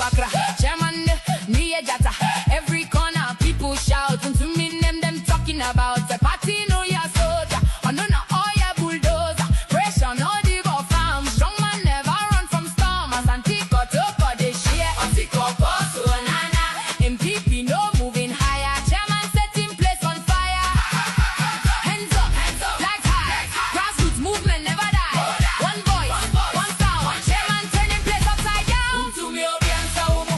Accra. Chairman, Nia Jata. Every corner, people shout. And to me, them talking about the party, no, ya soldier. Oh, no, all ya bulldozer. Pressure, no, dig or farm. Strong man never run from storm. As Antico, Topo, they share. Antico, Bosso, Nana. MPP, no moving higher. Chairman setting place on fire. Hands up, flags high. Grassroots movement never die. One voice, one sound. Chairman turning place upside down. To me, Obiansa Umu.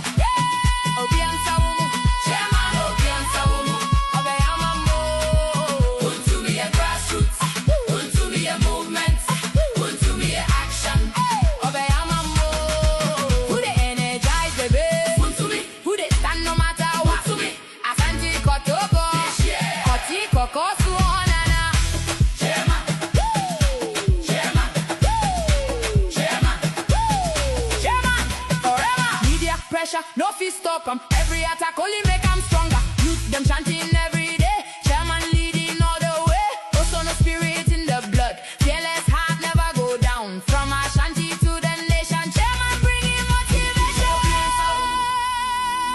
Obiansa Umu. Chairman Obiansa Umu. Obeyamambo. To me a grassroots. To me a movement. To me a action. Obeyamambo. Who they energize, baby? To me. Who they stand no matter what? To me. Asanti Kotoko. Koti Koko Suonana. Chairman. Chairman. Chairman. Chairman. Forever. Media pressure, no fee stop 'em. Every attack only make 'em stronger. Youth them chanting every day. Chairman leading all the way. Also no spirit in the blood. Fearless heart never go down. From Ashanti to the nation. Chairman bringing motivation.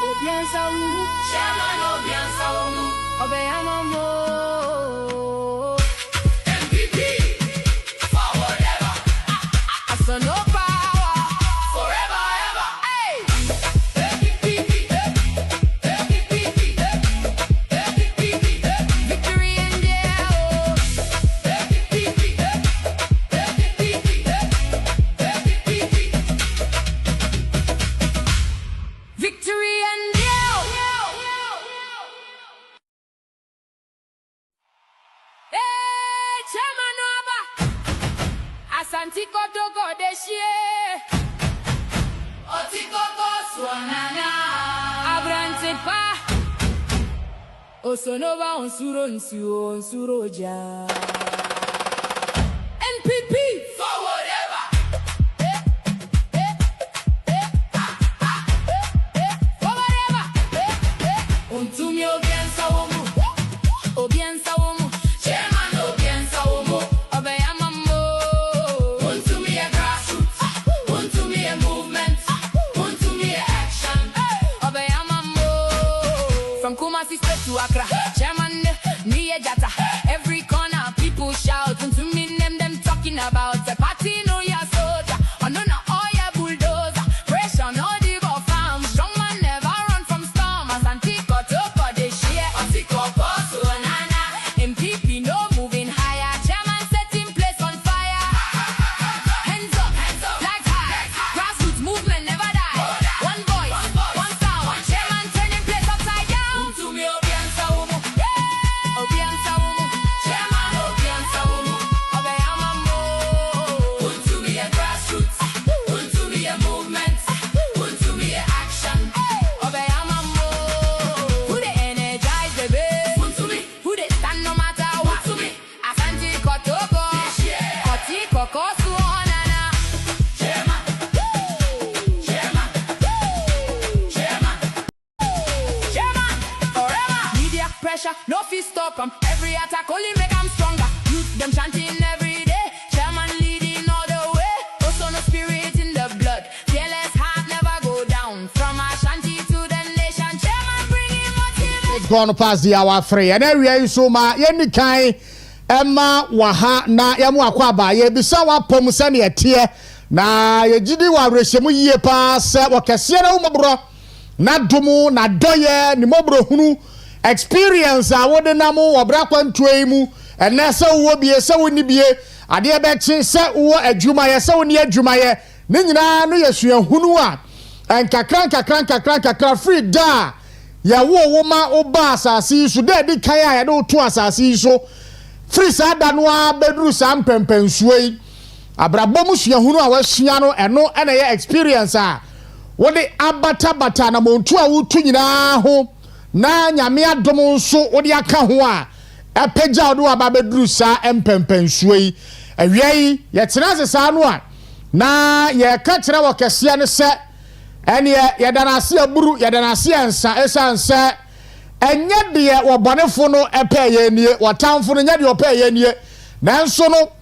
Obiansa Umu. Chairman Obiansa Umu. Obeyamambo. MPP. Forward ever. So no power. Forever ever. Hey. Victory in the air. Victory in the air. Hey, Chairman Oba. Asanti Kotoko Deshie. Otikoko Swanana. Abrantepa. Osonova Onsuro Onsuroja. NPP. Forward ever. Forward ever. Untumi Obiansa Umu. Obiansa Umu. Chairman Obiansa Umu. Obeyamambo. Untumi a grassroots. Untumi a movement. Untumi a action. Obeyamambo. From Kumasi straight to Accra. Chairman Nia Jata. Every corner, people shout. And to me, them talking about the party, no, ya soldier. Oh, no, all ya bulldozer. Pressure, no, dig or farm. Strong man never run from storm. As Antico, Topo, they share. Antico, Bosso, Nana. MPP, no moving higher. Chairman setting place on fire. Hands up, flags high. Grassroots movement never die. One voice, one sound. Chairman turning place upside down. To me, Obiansa Umu. Obiansa Umu. Chairman Obiansa Umu. Obeyamambo. To me a grassroots. To me a movement. To me a action. Obeyamambo. Who they energize, baby? To me. Who they stand no matter what? To me. Asanti Kotoko. Koti Koko Suonana. Chairman. Chairman. Chairman. Chairman. Forever. Media pressure, no fee stop 'em. Every attack only make 'em stronger. Youth them chanting every day. Chairman leading all the way. Also no spirit in the blood. Fearless heart never go down. From Ashanti to the nation. Chairman bringing motivation. It's gone past the hour 3 and area so ma yeni kai Emma waha na yamu akwaba ye bisa wa pom se ne tie na ye gidi wa rehemu yie pa se wakese na umobro na domu na doye ni mobro hunu experience a wode na mu wobra kwantuai mu ene se wo bie se woni bie ade be chi se wo adwuma ye se woni adwuma ye ne nyina no yesua hunu a enkakran free da ya wo ma oba asasi so de di kan ya de to asasi so free sa da no a bedru sa mpempensuei abrabom sua hunu a wasua no eno ene ye experience a wode abata na montu a wutu nyina ho na nyame adom nso wode aka ho a epagya do aba bedru sa mpempensuei awiei ye tena sesa no a na ye ka kire wo kese ne se ene ye danase aburu ye danase ansa esanse enye de wo bonefo no epeye nie watamfo no nya de opeye nie nanso no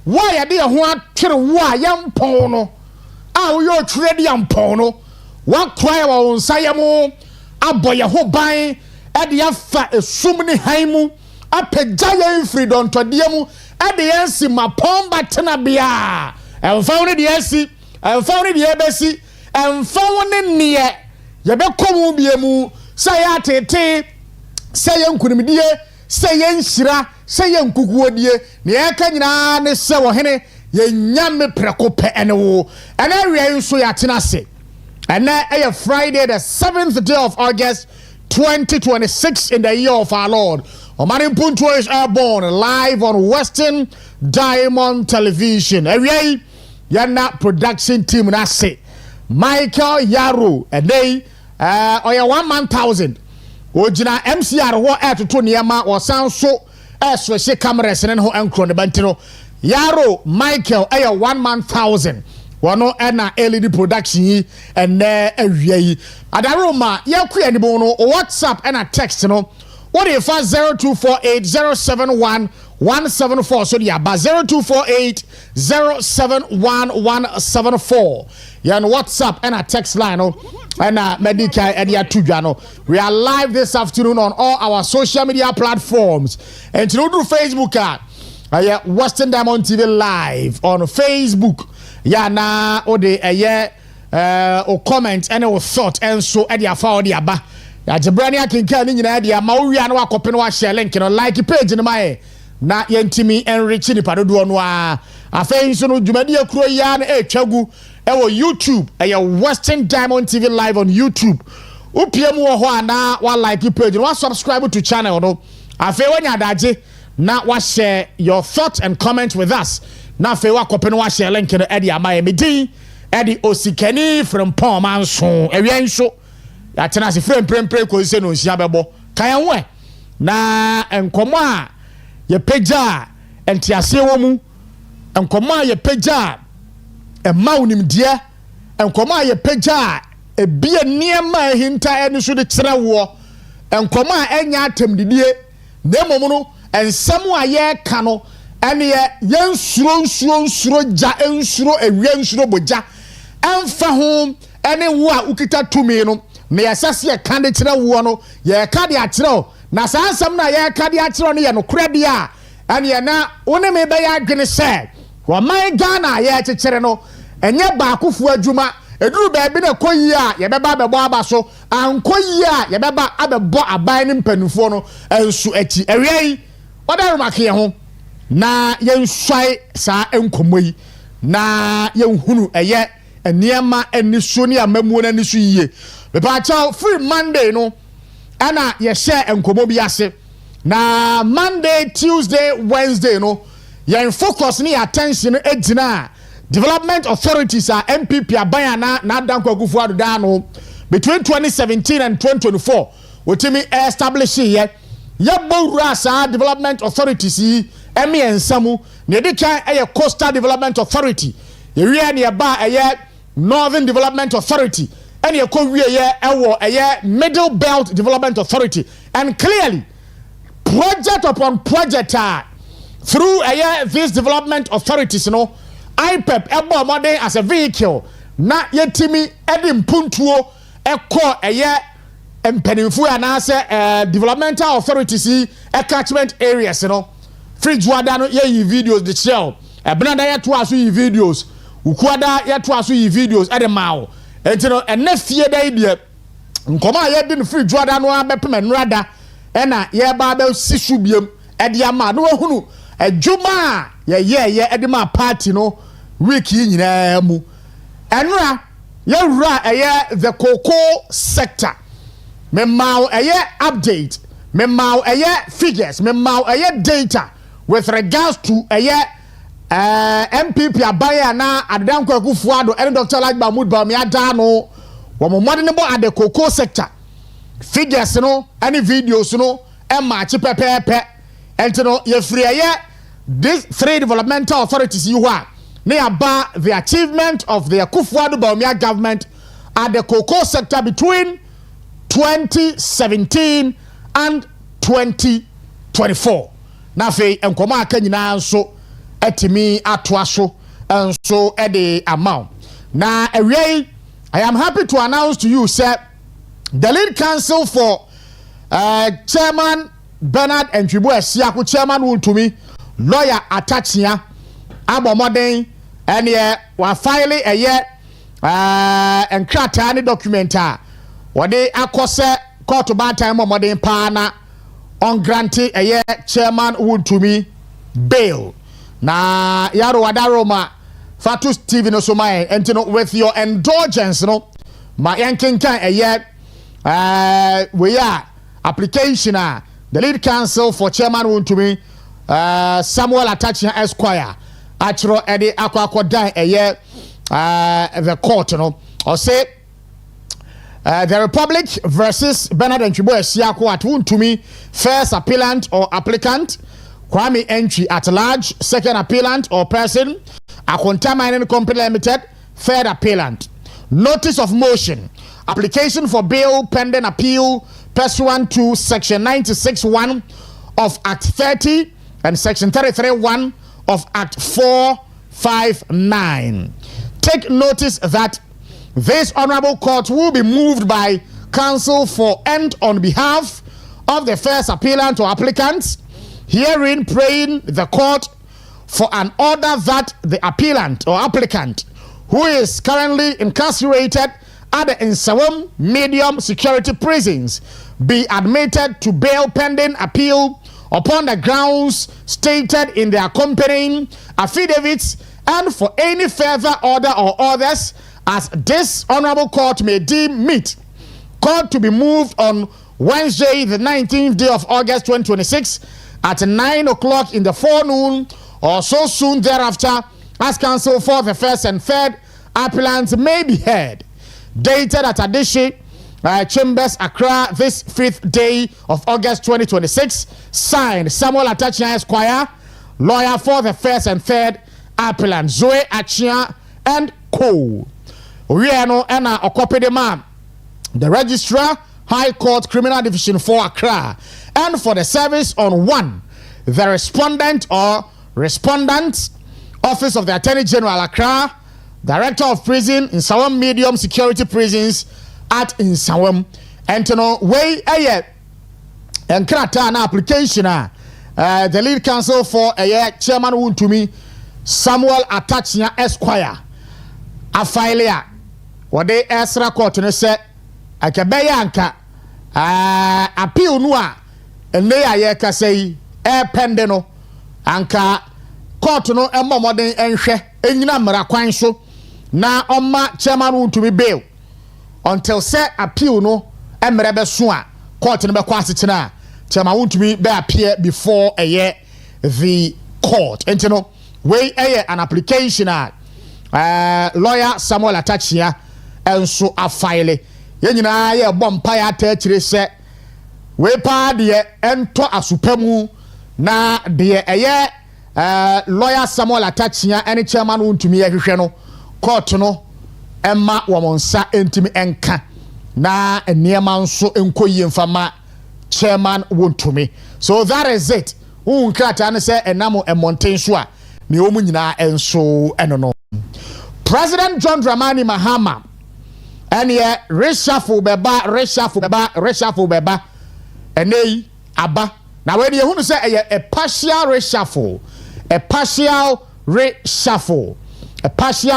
wo ye de ho atwere wo a yampon no a wo yo twere de yampon no wa cry wa onsayemu aboye ho ban ede afa esum ne han mu apagya ye freedom todie mu ede yansi mapomba tena bia emfa woni de yansi emfa woni de yebesi emfa woni niye yebekomu biemu say atete say yankunimdie say yanhyira say yankukuodie ne yaka nyina ne se wo hene yenyame prekope ene wo ene awie nso yatena se ene eye Friday the 7th day of August 2026 in the year of our Lord. Oman Mpuntuo is airborne live on Western Diamond Television. Awie yana production team na se Michael Yaro and they oya 1,000 ojina MCR wo etoto niema wo sanso eswehye cameras ne ho enkro ne bantino Yaro Michael aya 1,000 wono na LED production yi ene awia yi adaroma yakua ni bo no WhatsApp and a text no what if 0248071174 so dia ba 0248071174 yan WhatsApp and a text line no and medical and ya tudwa. We are live this afternoon on all our social media platforms and through Facebook Western Diamond TV live on Facebook. Ya na ode o comment and o thought and so e dia fa ode aba ya jebrani akenka ni nyina dia ma wo wia na wakope no wa share link no like page ni mai na yentimi enrich ni padodo no a afei so no dwumadi akuro ya na etwagu e wo YouTube Western Diamond TV live on YouTube upiemu wo ho ana wa like page no wa subscribe to channel no afei wanya adaje na wa share your thoughts and comments with us na afei wakope no wa share link no e dia mai medin e di Osikani Frimpong Manso ewie nso ya tena se frempre ko se no nsia bebo kan ho na enkomo a ye pagya entiase wo mu enkomo a ye pagya ema unimdia enkomo a ye pagya ebie niema hinta eni so de kire wo enkomo a enya atamdidie na emom no ensem a ye ka no ene ye nsuro ja ensuro ewie nsuro boja emfa ho ene wo a ukita tumi no me yasase ye kan de kire wo no ye ka de akire na sansam na ye ka de akire no ye no korade a ene ye na woni me be ya adwene se wo man Ghana ye kekere no enye ba akofo adwuma eduru ba bi na koyi a ye beba bebo aba so ankoyi a ye beba abebo aban ne mpanufo no ensu achi ewie odaru make ho na ye nswai sa enkomoyi na ye nhunu eye eniema eniso ni amamuo na niso yiye bepa cha free Monday no ana ye share enkomo bi ase na Monday Tuesday Wednesday no ye focus ni attention ejina development authorities are MPP abayana na danko agufu adoda no between 2017 and 2024 wotimi establish ye bowura sa development authorities yi emi ensamu ne de kan Coastal Development Authority ye wi ne ba Northern Development Authority and ye ko wi Middle Belt Development Authority and clearly project upon project through these development authorities IPEP ebo modern as a vehicle na yetimi edi mpuntuo eko empanimfu anase developmental authorities catchment areas fridge wada no ye videos the shell ebnada ye to aso yi videos ukuada ye to aso yi videos ede mawo entino enafie da ide nkoma ye di fridge wada no abepem nrada ena ye ba ba sisu biem ede ama no hunu adwuma ye ede ma party no week yi nyina mu enra ye wura the cocoa sector me maw update me maw figures me maw data with regards to MPP abaya na adanko akufuado and Dr. Like Mahmoud Bawumia ada no wo modern bo at the cocoa sector figures no any videos no e match pepepe entino ye free this three developmental authorities you are nearby the achievement of the Akufuado Bawumia government at the cocoa sector between 2017 and 2024 na fe enkoma aka nyina nso etimi atoa so enso e de amount na ewie I am happy to announce to you, sir, the lead counsel for Chairman Bernard Ntwibo Esiaku, Chairman Wuntumi, lawyer Atachia, Abomoden, and we filing a year and Kratani documenta. What they akose court ban time Momoden Pana on granting a year Chairman Wuntumi bail. Na yaro wadaroma Fatus TV no so my and with your indulgence, no, my yanking can a year we are application the lead counsel for Chairman Wuntumi Samuel Atachia Esquire Achro Eddie Aqua die a year the court, you know, or say the Republic versus Bernard Ntwibo Esiaku at Wuntumi, first appellant or applicant, Kwame Entry at large, second appellant or person, Akonta Mining Company Limited, third appellant. Notice of motion. Application for bail pending appeal pursuant to Section 96(1) of Act 30 and Section 33(1) of Act 459. Take notice that this honorable court will be moved by counsel for and on behalf of the first appellant or applicants, herein praying the court for an order that the appellant or applicant who is currently incarcerated at the Nsawam medium security prisons be admitted to bail pending appeal upon the grounds stated in the accompanying affidavits and for any further order or orders as this honorable court may deem meet. Court to be moved on Wednesday, the 19th day of August 2026 at 9 o'clock in the forenoon or so soon thereafter as counsel for the first and third appellants may be heard. Dated at Adishi Chambers, Accra, this 5th day of August 2026. Signed, Samuel Atachia Esquire, lawyer for the first and third appellant, Zoe Achia and Co. Uyeno Ena Okopedema, the Registrar, High Court Criminal Division 4 Accra, and for the service on 1, the respondent or respondent, Office of the Attorney General Accra, Director of Prison in Nsawam Medium Security Prisons at Nsawam. And to know way and Krata an application the lead counsel for a year Chairman Wuntumi Samuel Atachia Esquire a file what they Esra court and say a kabeyanka appeal noa and they are yeka say pendeno anka court no emomodin enhwe enyina mra kwan so na oma Chairman Wuntumi bail until say appeal no emre be so a court no be kwasechena Chairman Wuntumi be appear before a year the court and you know we an application lawyer Samuel Atachia and so a file yenyina ye bompa ya ta chire se we pa de ento asupemu na de lawyer Samuel Atachia any Chairman Wuntumi ehwehwe no court no emma womonsa entimi enka na eniema nso enkoyi mfama Chairman Wuntumi. So that is it. Unkrata ne se enamo emonten so a me omu nyina enso enono. President John Dramani Mahama ene reshuffle beba enei aba na we de ehunu se a partial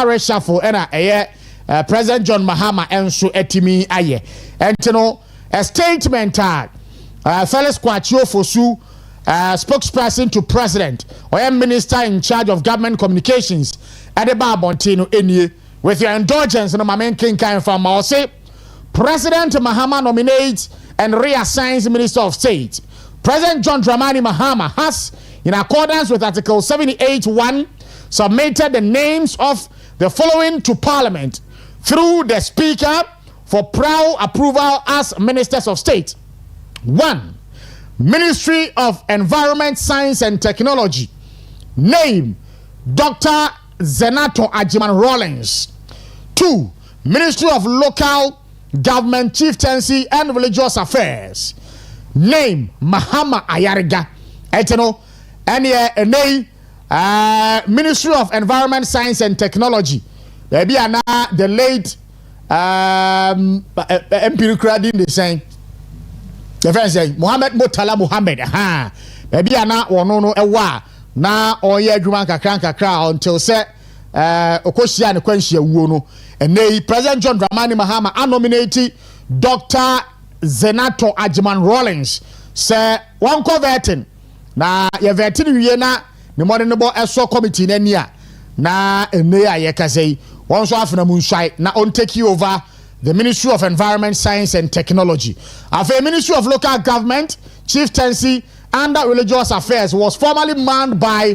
reshuffle ena President John Mahama enso etimi aye entino a statement Felix Kwachio Fosu spokesperson to president or minister in charge of government communications at the Bontino Enie with your indulgence no mamen kinkan from say President Mahama nominates and reassigns Minister of State. President John Dramani Mahama has, in accordance with Article 78(1), submitted the names of the following to Parliament through the Speaker for prior approval as Ministers of State. 1. Ministry of Environment, Science and Technology. Name Dr. Zenato Ajiman Rawlings. 2. Ministry of Local Government, Chieftaincy and Religious Affairs. Name Mahama Ayariga. Eteno any Ministry of Environment, Science and Technology. Maybe the late empirically the same. The friend say Muhammad Mutala Muhammad maybe ana wono no ewa na oye adwuma kakra until say okosia ne kwanhia wuo no ene President John Dramani Mahama nominate Dr. Zenato Ajiman Rawlings say one converting na ye verting wie na ne mo ne bo eso committee na nia na ene aye kasei one so afena munsai na on take you over the Ministry of Environment, Science and Technology. After Ministry of Local Government, Chieftaincy and Religious Affairs was formerly manned by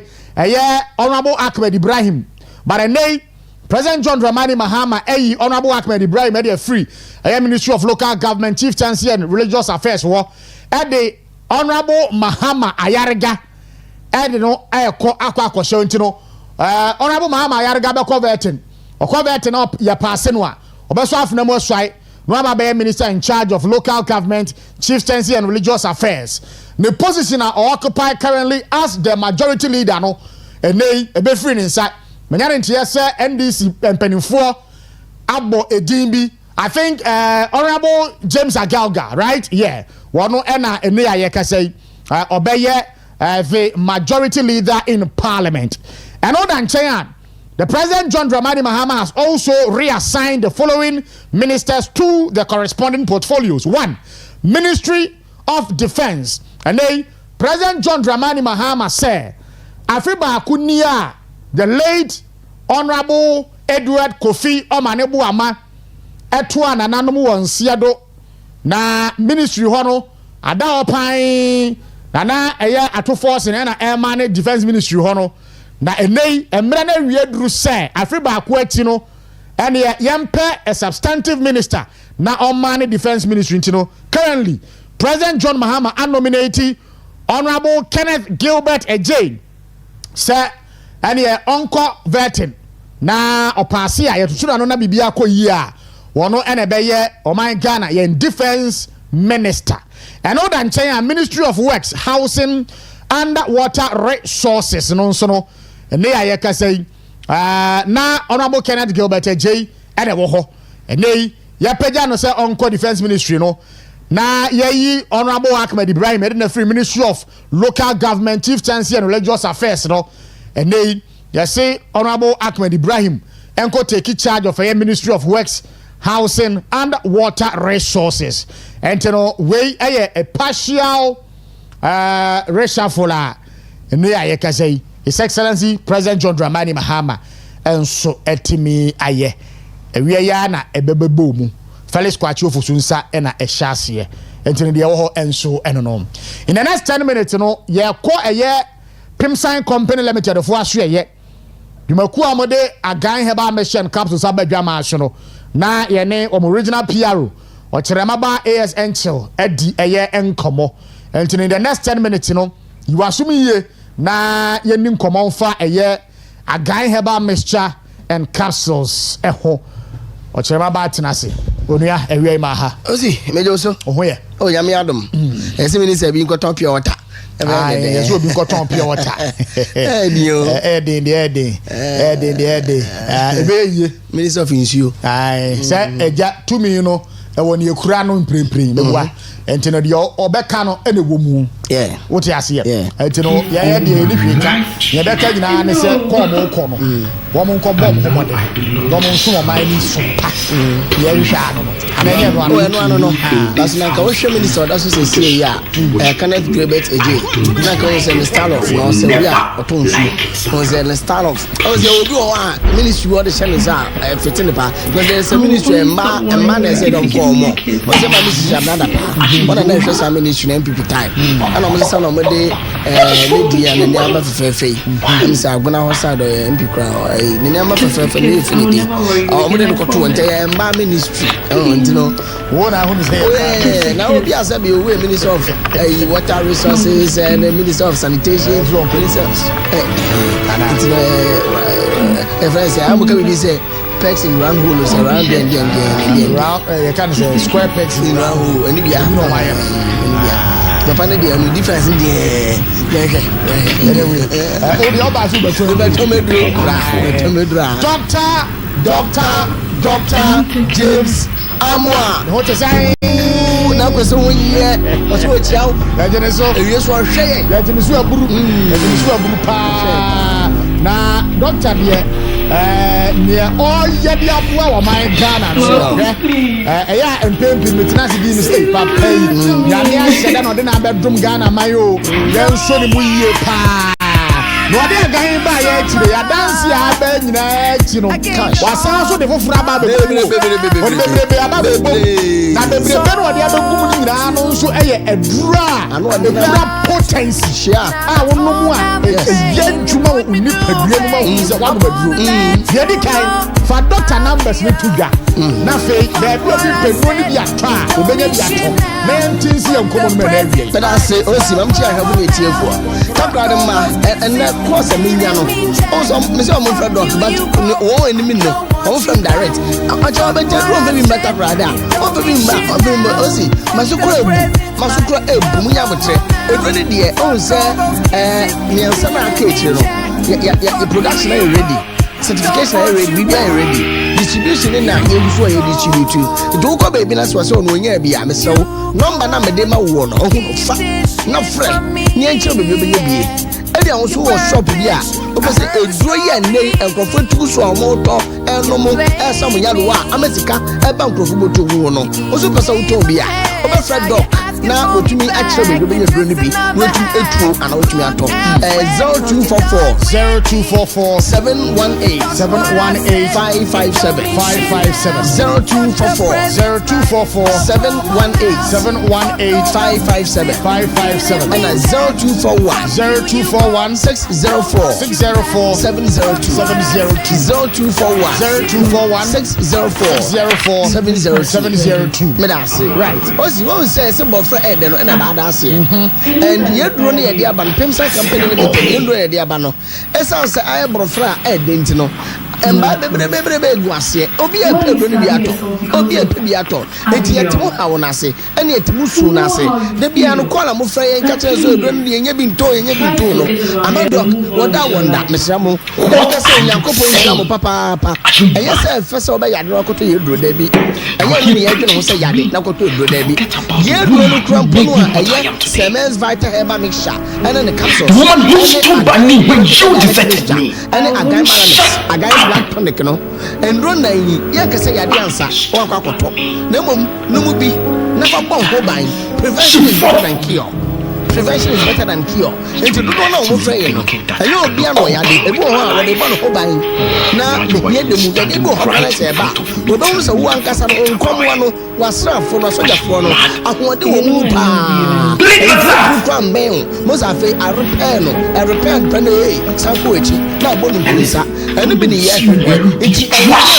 Honorable Ahmed Ibrahim. But a nay, President John Dramani Mahama, Honorable Ahmed Ibrahim, made a free Ministry of Local Government, Chieftaincy and Religious Affairs war at the Honorable Mahama Ayarga. And no, Honorable Mahama Ayarga be converting up your passenwa. Obeso afuna mo swai no aba minister in charge of local government, chieftaincy and religious affairs. The position are occupied currently as the majority leader no enei ebe free inside. Menya ntia say NDC mpanimfo abo edimbi. I think Honorable James Agalga, right? Yeah. Wono ena enei ayekasei obeye the majority leader in parliament. And all than China, the President John Dramani Mahama has also reassigned the following ministers to the corresponding portfolios. 1. Ministry of Defense. And then President John Dramani Mahama said, Afriba Kunia, the late Honorable Edward Kofi Omanebu Ama, Etwa na nanomu wansiado na ministry hono ada opan na eya ato force na airman defense ministry hono. Na enei emre na wiedru se Afriba ko ati no ene yempe a substantive minister na Oman Defense Ministry ntino. Currently President John Mahama nominate Honorable Kenneth Gilbert Ejay se ene onko vetting na opase a yetutu no na bibia koyi a wono ene beye Oman Ghana yen defense minister. And other than China Ministry of Works, Housing and Water Resources no so no ne ayeka say na Honorable Kenneth Gilbert Ejay ene wo ho ene ya pagya no say onko defense ministry no na yeyi Honorable Ahmed Ibrahim na free Ministry of Local Government, Chieftaincy and Religious Affairs no ene ya say Honorable Ahmed Ibrahim enko take charge of a Ministry of Works, Housing and Water Resources. And you know we a partial reshuffle ne ayeka say His Excellency President John Dramani Mahama enso etimi aye ewie ya na ebebebo mu Felix Kwachi ofosunsa na ehyaase entene de wo ho enso enonom. In the next 10 minutes no ye ko eye Pimsan Company Limited fo aso eye dumaku amode agan heba mission capsules abadwama aso no na ye ne original PRO o Cheremaba ASN chill edi eye enkomo entene in the next 10 minutes no you assume ye na yeni nkomo fa eye agan heba mixture and capsules eho o chema ba tenase onua ewe ma ha ozi mejo so oho ye o yami adom ese mi ni se bi nkoton pure water yes obi nkoton pure water dio ede ebe ye Minister of Insuo say eja tumi no e woni ekura no mprempren mewa entino de obeka no ene wo mu wote ase ye entino ye de ni hweka ye beka nyina ne se ko mo ko no wo mo nko bom ko mode wo mo nso ma ni so pa ye hwa no anenye no that's like a minister that's so say ya Kenneth Gilbert Ejay na ko say the style of no say we are otonsu ko say the style of o say obi o wa ministry what the channels are fitting pa because there is a ministry emma na say don ko mo o say ma ministry another pa what na hwe say ministry na MPP time and I'm say no me de media na ne amba fefefe am say agona ho side MP crowd ne amba fefefe ne finidi o mo de ko to nte emba ministry no what I want to say now obi asa be we Minister of Water Resources and Minister of Sanitation if I say I'm going to say pegs in round holes around and round you can say square pegs in round hole and you know why the panel the difference in the anyway the other two but Doctor Dr. James Amwa. What you say? Na kwese wo yie o so chiaw ya jene so ewie so hwe ya jene so aburu pa na doctor de ne all ye dia boa wa man Ghana so ya empempi metinasi di mistake pa pay ya ne a sheda no de na bedroom Ghana mayo ya so ni mu yie pa no ade agan ba ya chire ya dance ya ba nyina chi no wasan so de fofura ba be be aba be na be no ade abegum nyina no nso eye edura edura potency share wono mu a yentuma uni padua no ma hu se wa no baduro ye di kai fa doctor numbers ni tuga na fe be bi padua ni bi atwa obenya bi atwa na yentinsi enkomo no me na awie but I say o si mam chi ahabo na etiefo Takoradi ma and course a million. Also, Mr. Mumfred, but oh, in the minute, all from direct. I tell you, baby, Takoradi. Oh, baby, Osi, Masukra, Bumuyamutre, a really dear, oh, sir, near summer cage, you know, your production are ready. Certification are ready, we are ready. Distribution in that year before you distribute to. The Doko baby, that's what's on when you're behind me. So, number number, they my one, oh, no friend, near baby. Ebi awon so wo shop bia o be say eduro ye nei enkrofo tugu so amoto enomo esam yalo a amesika e ba enkrofo boto wu no o so pesa wuto bia o be fred doc na otumi a kire be be eduro ni bi wetu etuo ana otumi ato 0244 718 557 0244 718 557 and 0241 604 702 702 me da say right osi won say bofra ed no na ba da say and yeduro ne yede aba no pemsa company ne be yeduro yede aba no esa say aye bofra ed enti no emba bebre guase obi e pedo ne bi ato obi e pe bi ato enti yetimo hawo na say ene yetimo su na say de bia no kola mo fra yen ka kire so eduro ne yenye bi nto no amado wonda mesramo ka say nyankopon nyamu papa eye say fese oba yade akoto yeduro da bi eye ni ye dwene ho say yade na akoto yeduro da bi yeduro no krampo no eye Semens Vital Herbal Mixture and then the capsule. The woman used to by me when you defended me. And then a guy black tonic, no, and run na yi ya ka say yade ansa o akwakoto na mom no mu bi na fa bon ho ban prevention is better than cure. Prevention is better than cure. Enti do no mo frey no. Ayo obi an o yade ebi o ho a we dey bon ho ban na be ye de mu de go ho na se ba. We don say wo ankasa no nkomwa no wasrafo no sojafo no ahode wo mu pa. From Ben, Mosafe, I repair no, I repair and penny, Sanko echi, na bonu kunsa, and be the year. It's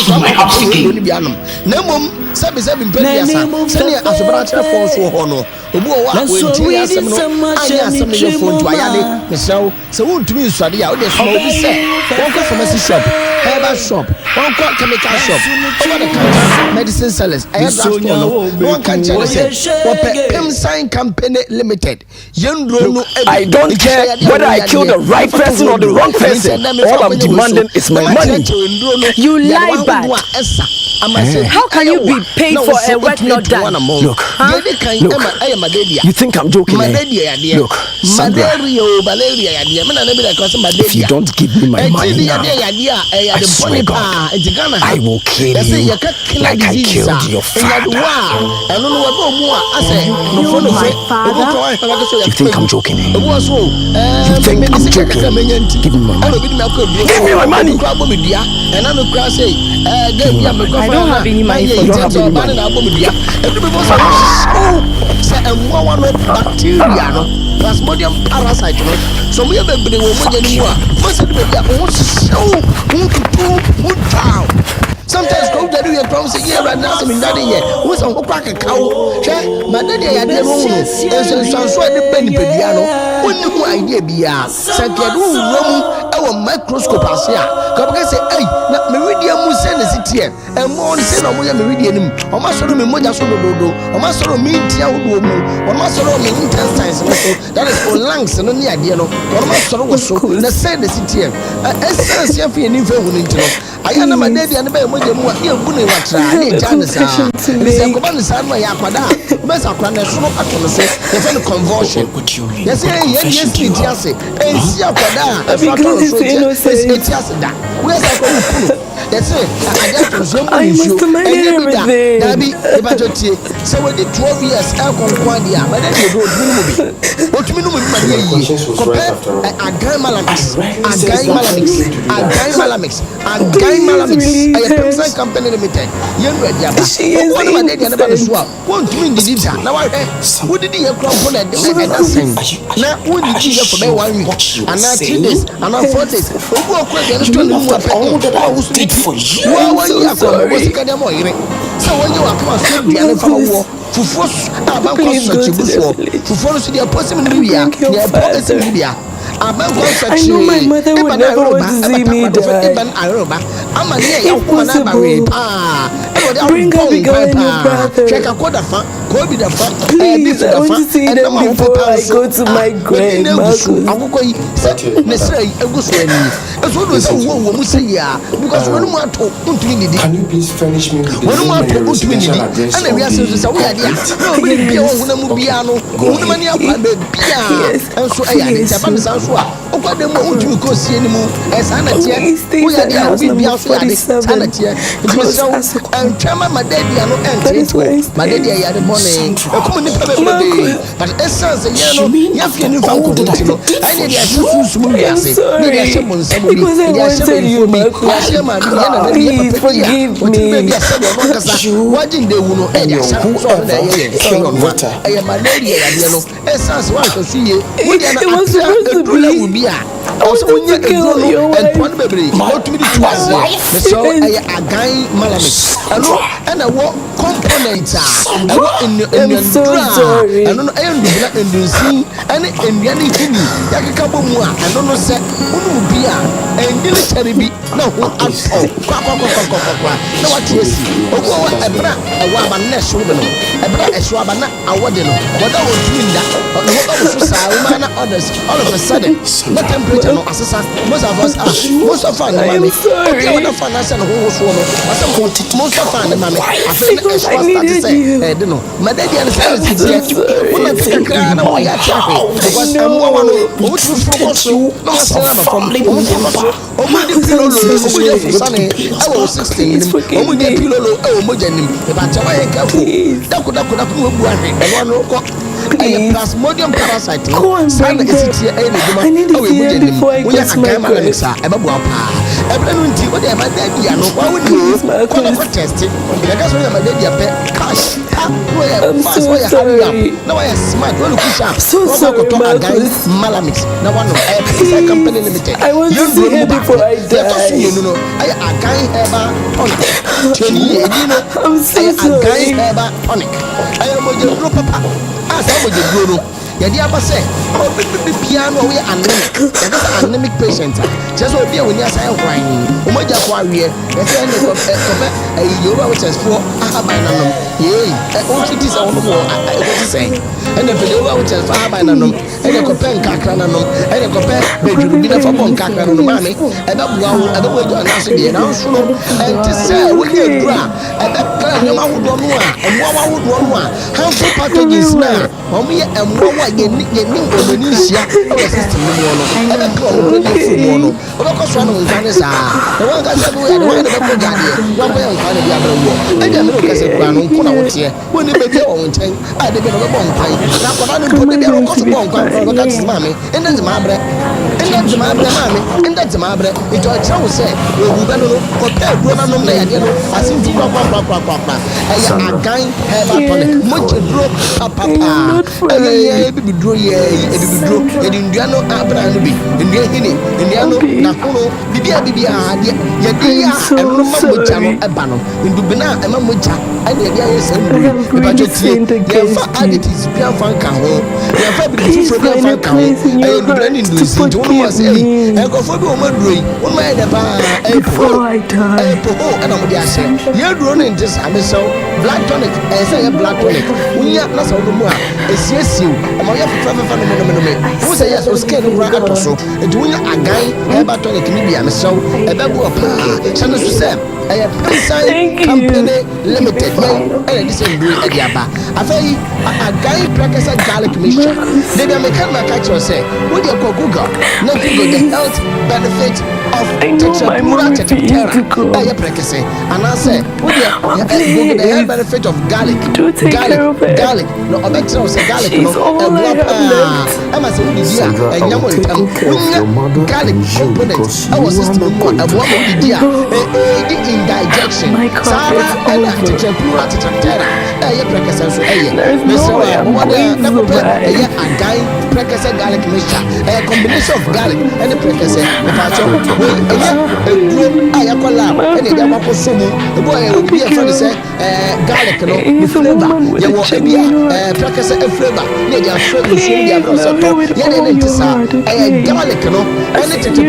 from my house in Bianum. No mum, 77 penny, send you as a branch of force for honor. Obo wa we ti asem no anya asem no phone to ayade meshaw se won tumi nsuade a o de so obi say won ko pharmacy shop herbal shop won ko chemical shop over the counter medicine sellers I have no one can tell say Pem Sign Company Limited yendro no I don't care whether I kill the right person or the wrong person. All I'm demanding is my money. You lie back. How can you be paid for a work not done? Look, you think I'm joking? Look, Sandra, if you don't give me my money now, I swear God, I will kill you like I killed your father. You think I'm joking? You think I'm joking? Give me my money. Give me my money. I don't have any money for you. Bacteria no plasmodium parasite no so we have been wo mo jeni mu a mo se be bia wo so sometimes go to your promise here right now some daddy here wo so wo kwa kakawo hwe ma daddy ya de no no so de ben pedia no woni mu idea bia se kedu wo mu e wo microscope ase a ka be say ei na meridian mu se ne sitie e mo se na mo ya meridian nim o ma so no me moja so dodo o ma so no me ntia wo mu o ma so no me intestines no so that is for lungs no ne ade no o ma so wo so na se ne sitie essence ya fi ni fe hu ni ntino aya na ma dedi ane ba moja mu a e bu ne watra ne ja ne sa se ko ba ne sa no ya kwada o be sa kwa na so no ato no so e fe no convulsion yes yes ase e si akwada e fa to so ti ase da we sa ko ku yes I just presume you everything that be about your tea so we did 12 years I kon kwa dia but then you do what me no me ma dey compare a guy malamix I present company limited you know dia ba one man dey na ba so a won tumi ndidi da na wa wo didi ye kro for na that same na wo didi ye for be 1 week and 3 days and 4 days ogu okwa dey no to all that I was did for you Osikani mo ire so when you are come so dia ne fa wo fufuo abanko so chibufuo fufuo so dia posim ni bia dia posim ni bia abanko so chi I know my mother would never want to see me die. Ama ne ya kuma na ba we bring up the girl and your brother. Check a quarter fa ko bi da fa please I want to see them before I go to my grave akoko yi ne sra egu so ani so do so wo mu say ya because when mu ato untumi nidi can you please furnish me with the when mu ato untumi nidi ana wi ase so we ade no bi bia wo na mu bia no wo na mani akwa be bia enso aya ne tapa ne san so a okwade mu untumi ko sie ni mu esa na tie wo ya dia wo bia so ya de sana tie nti so chama madedi ano entito madedi ya de money e ni pebe but essence ya no ya fi ni fan ko ntino ai dia susu mu ya se ni dia she mon sabo bi dia she mo bi ya she ma bi ya na dia forgive me wajin de wu no e dia she so na ye no ai madedi ya dia no essence wa so suye wo dia na adula wu bi a also when you kill you and one baby how to be the twice so I agai malamix and I what components I'm so sorry I don't know I am doing and do see and yani hini yakabo mu a I don't know say unu bia and military bi na ho ato kwa na what yes ogwo ebra ewa ba na so be no ebra eso aba na awode no wada wo twinda no ho so sa wo na others all of a sudden the temperature no asesa most of us most of us mama okay what of us na ho so no most of us mama I feel so start to say de no madadi and say una tikra na wo ya chafe because amwa wano wo tu fro so no so na from o mo de pilolo o mo de fusane e wo 16 o mo de pilolo e wo mo janim e ba tawa ye ka fu dakuda wo bu ahwe e no ko plasmodium parasite sana esitie e ne duma o we mu janim wo ya akama na misa e ba bu apa e bra no nti wo de ma daddy ano wa wo ni ko test e ga so ya ma daddy pe cash I'm so sorry. Now I smart. When you push up, so sorry, Marcus. Malamix. Now one of company limited. I want to see her before I die. No. I can't ever tonic. I'm so sorry. I can't ever tonic. I am with your papa. As I was your guru. Yadi aba say oh piano we anemic patient just so be when you say crying o mo ja kwa wie e say ne ko yoruba which is for ahaba nanom ye o kiti say ono mo e say and the yoruba which is for ahaba nanom e ne ko pen kakra nanom e ne ko pen bejuru bi na for bon kakra nanom mame e ba bua wo e ba wo na so de na so no e ti say we dey dura e ba kra nyama wo do no a e mo wa wo do no a harmful pathogens na o mo ye emwo ye ni omanisia o system ni mo no e be ko o ni fu mo no o be ko so no nkan sa e wan ka se do ya de wan de ko gade wan ko yan kan de ya wo e de me ko se kwa no ko na wo tie wo ni be bi o nchen a de be no be bon kan na ko na no ko de bi ko so bon kan ko ka ti mame e nda ma bre mame e nda ti ma bre e to cha wo se wo bu be no ko ta do na no na ya de no asin ti kwa e ya agan heba tonic mo che dro papa e bi dro ye edibidro edindua no abra no bi ndua hini ndua no na hono bibia de ye de ya eno ma moja no eba no ndubina ema moja ane de aye sandu ba jotie ye fa additives bia fa nka ho ye fa bi fufuro bia fa nka ho aye ndubina ni nduzi nti wo no was say e go for bi o maduro yi won ma e de pa and I'm there say you duro no this ameso black tonic e say you black tonic unya na so no mu a esiesiu e ma ye fa no me who say yes o skin no ra atoso e do unya agan e ba tonic ni bia meso e be bo pa chana so say e Prinside Company Limited and this is blue ediaba afei agan prakasa garlic mixture they be make na catch you say we dey go Google na Google the health benefit of tetra prakasa and I say we dey Google the health benefit of garlic no obetro say garlic no e ma say we dey enyamo ntam garlic components our system mo abo mo dey dia indigestion Sarah and tetra prakasa so agai prakasa garlic mixture a combination of garlic and the prakasa ayakola and the abako somo the boy will be a friend say garlic no the flavor you will be prakasa flavor ne dia flavor so dia so to ya ne ntisa garlic no and the tetra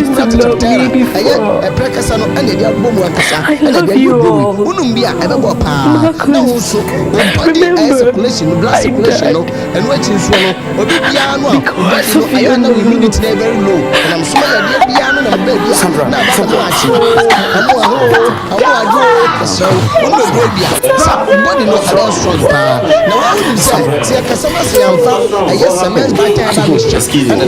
prakasa no and dia bomu akasa and dia unum bia e be bo pa na wo so body circulation blood circulation no and what is no obi bia no I know we need it very low and I'm so ya bia no na baby na ba ko achi so no go bia body no very strong pa na what say customer say am fa yes cement by time and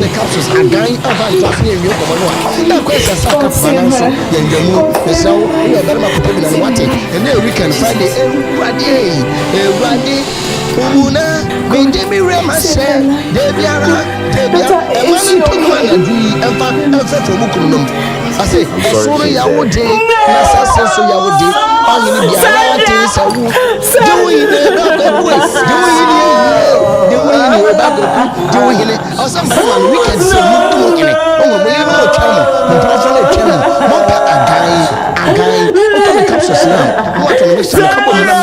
the capsules are going over just near you come on na question saka pa na so ya njamu so we very much people na what and then we can find the everybody Una me remase debiara e wani tuma na dui enfa for bukunum ase soro ya wode na sase so ya wode onye ni biara te sawu do yi ne ba go do yi ba go do yi ne awesome man we can say you do yi o mo yi no twam mo profile twam mo pa agai o capsules now what can we say couple of minutes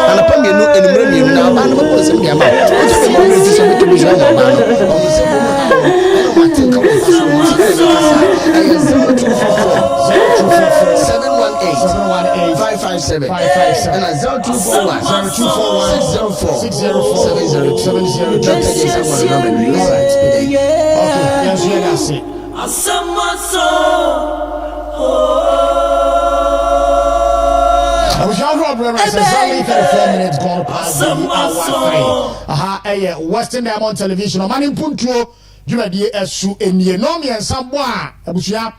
and upon me no enumere now ba no ko se me about o se mo re se me to be join ba no o se mo I think I was 718 557 and 0241 604 70 okay yes yeah that's it minutes gone past Western Diamond Television Oman Mpuntuo Jumadi esu enie no me ensabo a abusua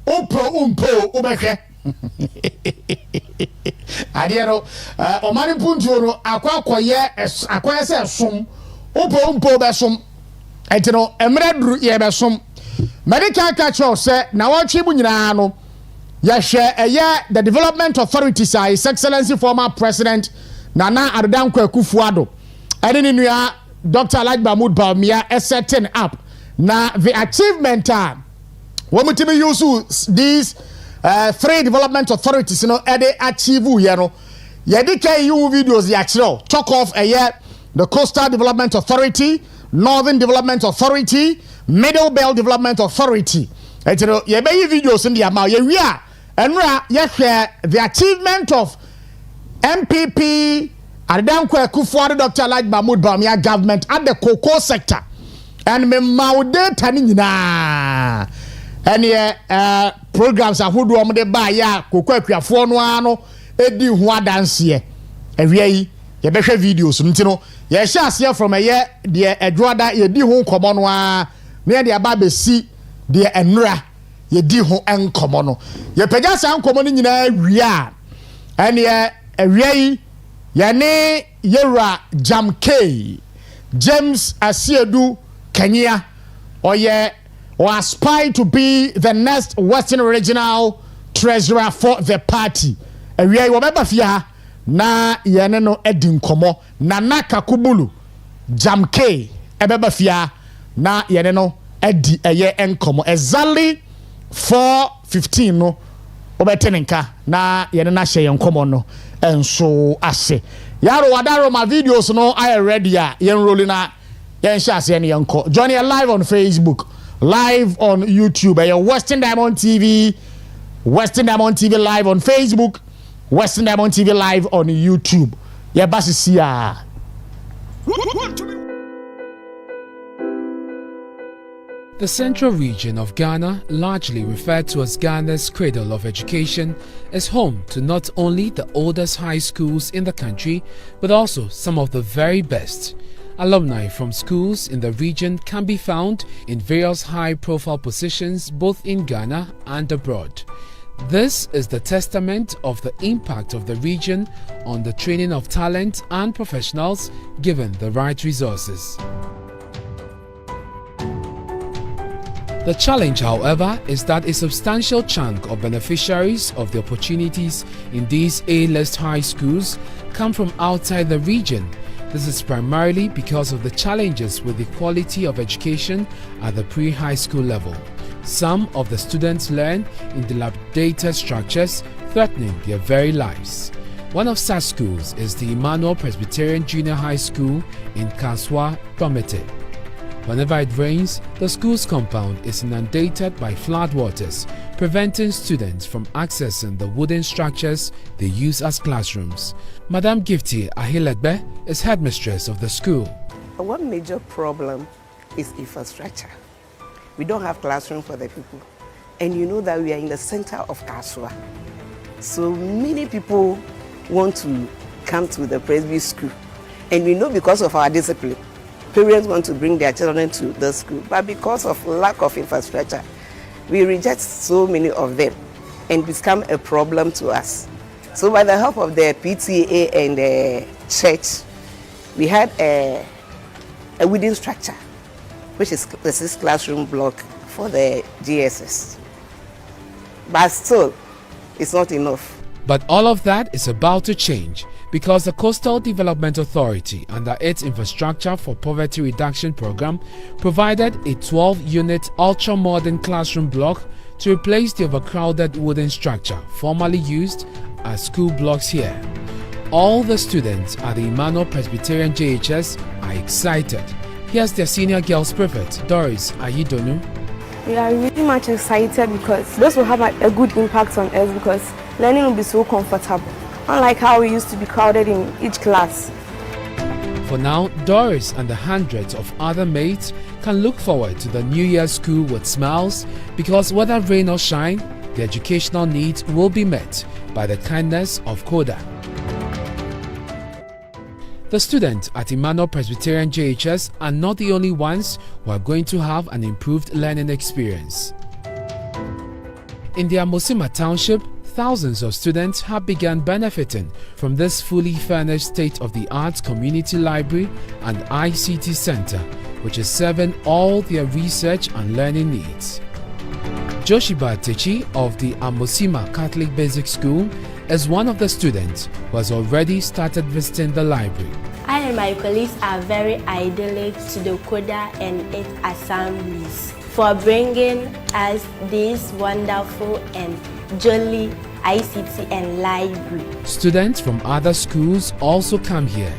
umpo ubehwe adiero Oman Mpuntuo no akwakoye se som umpo besom etino emredru ye besom medical catcher se na watchi bu nyina no yahwe the development authorities His Excellency former president Nana Addo Akufo-Addo ene ni nua Dr. Alhaji Mahmoud Bawumia is setting up now the achievement when we to use these 3 development authorities they achieve videos talk of the Coastal Development Authority, Northern Development Authority, Middle Belt Development Authority videos in the amount and the achievement of MPP Addo Akufo-Addo Dr. Alhaji Mahmoud Bawumia government at the cocoa sector and me maude tani nyina and programs ahodo om de ba ya cocoa akuafo no ano edi ho adanse awie yi ye behwe videos ntino ye hye ase from de edwoada ye di ho nkomo no a na de aba besi de enra ye di ho enkomo no ye pagya sa nkomo no nyina awie a and awie yi yane yera Jamk James Asiedu Kenya or aspire to be the next Western Regional Treasurer for the party. We remember fia na yene no edin komo Nana Kakubulu Jamk ebeba fia na yene no edi eye enkomo exactly 4:15 no obetenenka na yene na hye enkomo no enso ase yaro wadaro ma videos no I ready ya yen rolling na yen share ase ne yenko join you live on Facebook live on YouTube. Western Diamond TV live on Facebook, Western Diamond TV live on YouTube. Yeah, basi siya. The central region of Ghana, largely referred to as Ghana's cradle of education, is home to not only the oldest high schools in the country, but also some of the very best. Alumni from schools in the region can be found in various high-profile positions both in Ghana and abroad. This is the testament of the impact of the region on the training of talent and professionals given the right resources. The challenge, however, is that a substantial chunk of beneficiaries of the opportunities in these A-list high schools come from outside the region. This is primarily because of the challenges with the quality of education at the pre-high school level. Some of the students learn in dilapidated structures, threatening their very lives. One of such schools is the Emmanuel Presbyterian Junior High School in Kaswa, Tomete. Whenever it rains, the school's compound is inundated by floodwaters, preventing students from accessing the wooden structures they use as classrooms. Madam Gifty Ahilegbe is headmistress of the school. One major problem is infrastructure. We don't have classroom for the people. And you know that we are in the center of Kaswa. So many people want to come to the Presby school. And we know because of our discipline, parents want to bring their children to the school, but because of lack of infrastructure, we reject so many of them and become a problem to us. So by the help of the PTA and the church, we had a wooden structure, which is the 6 classroom block for the GSS. But still, it's not enough. But all of that is about to change, because the Coastal Development Authority, under its Infrastructure for Poverty Reduction program, provided a 12-unit ultra-modern classroom block to replace the overcrowded wooden structure formerly used as school blocks here. All the students at the Emmanuel Presbyterian JHS are excited. Here's their senior girls prefect, Doris Ayidonu. We are really much excited because this will have a good impact on us, because learning will be so comfortable, unlike how we used to be crowded in each class. For now, Doris and the hundreds of other mates can look forward to the New Year school with smiles, because whether rain or shine, the educational needs will be met by the kindness of Koda. The students at Emmanuel Presbyterian JHS are not the only ones who are going to have an improved learning experience. In the Amosima Township, thousands of students have begun benefiting from this fully furnished state-of-the-art community library and ICT center, which is serving all their research and learning needs. Joshiba Techi of the Amosima Catholic Basic School is one of the students who has already started visiting the library. I and my colleagues are very idyllic to the Koda and its assemblies for bringing us this wonderful and jolly ICT and library. Students from other schools also come here.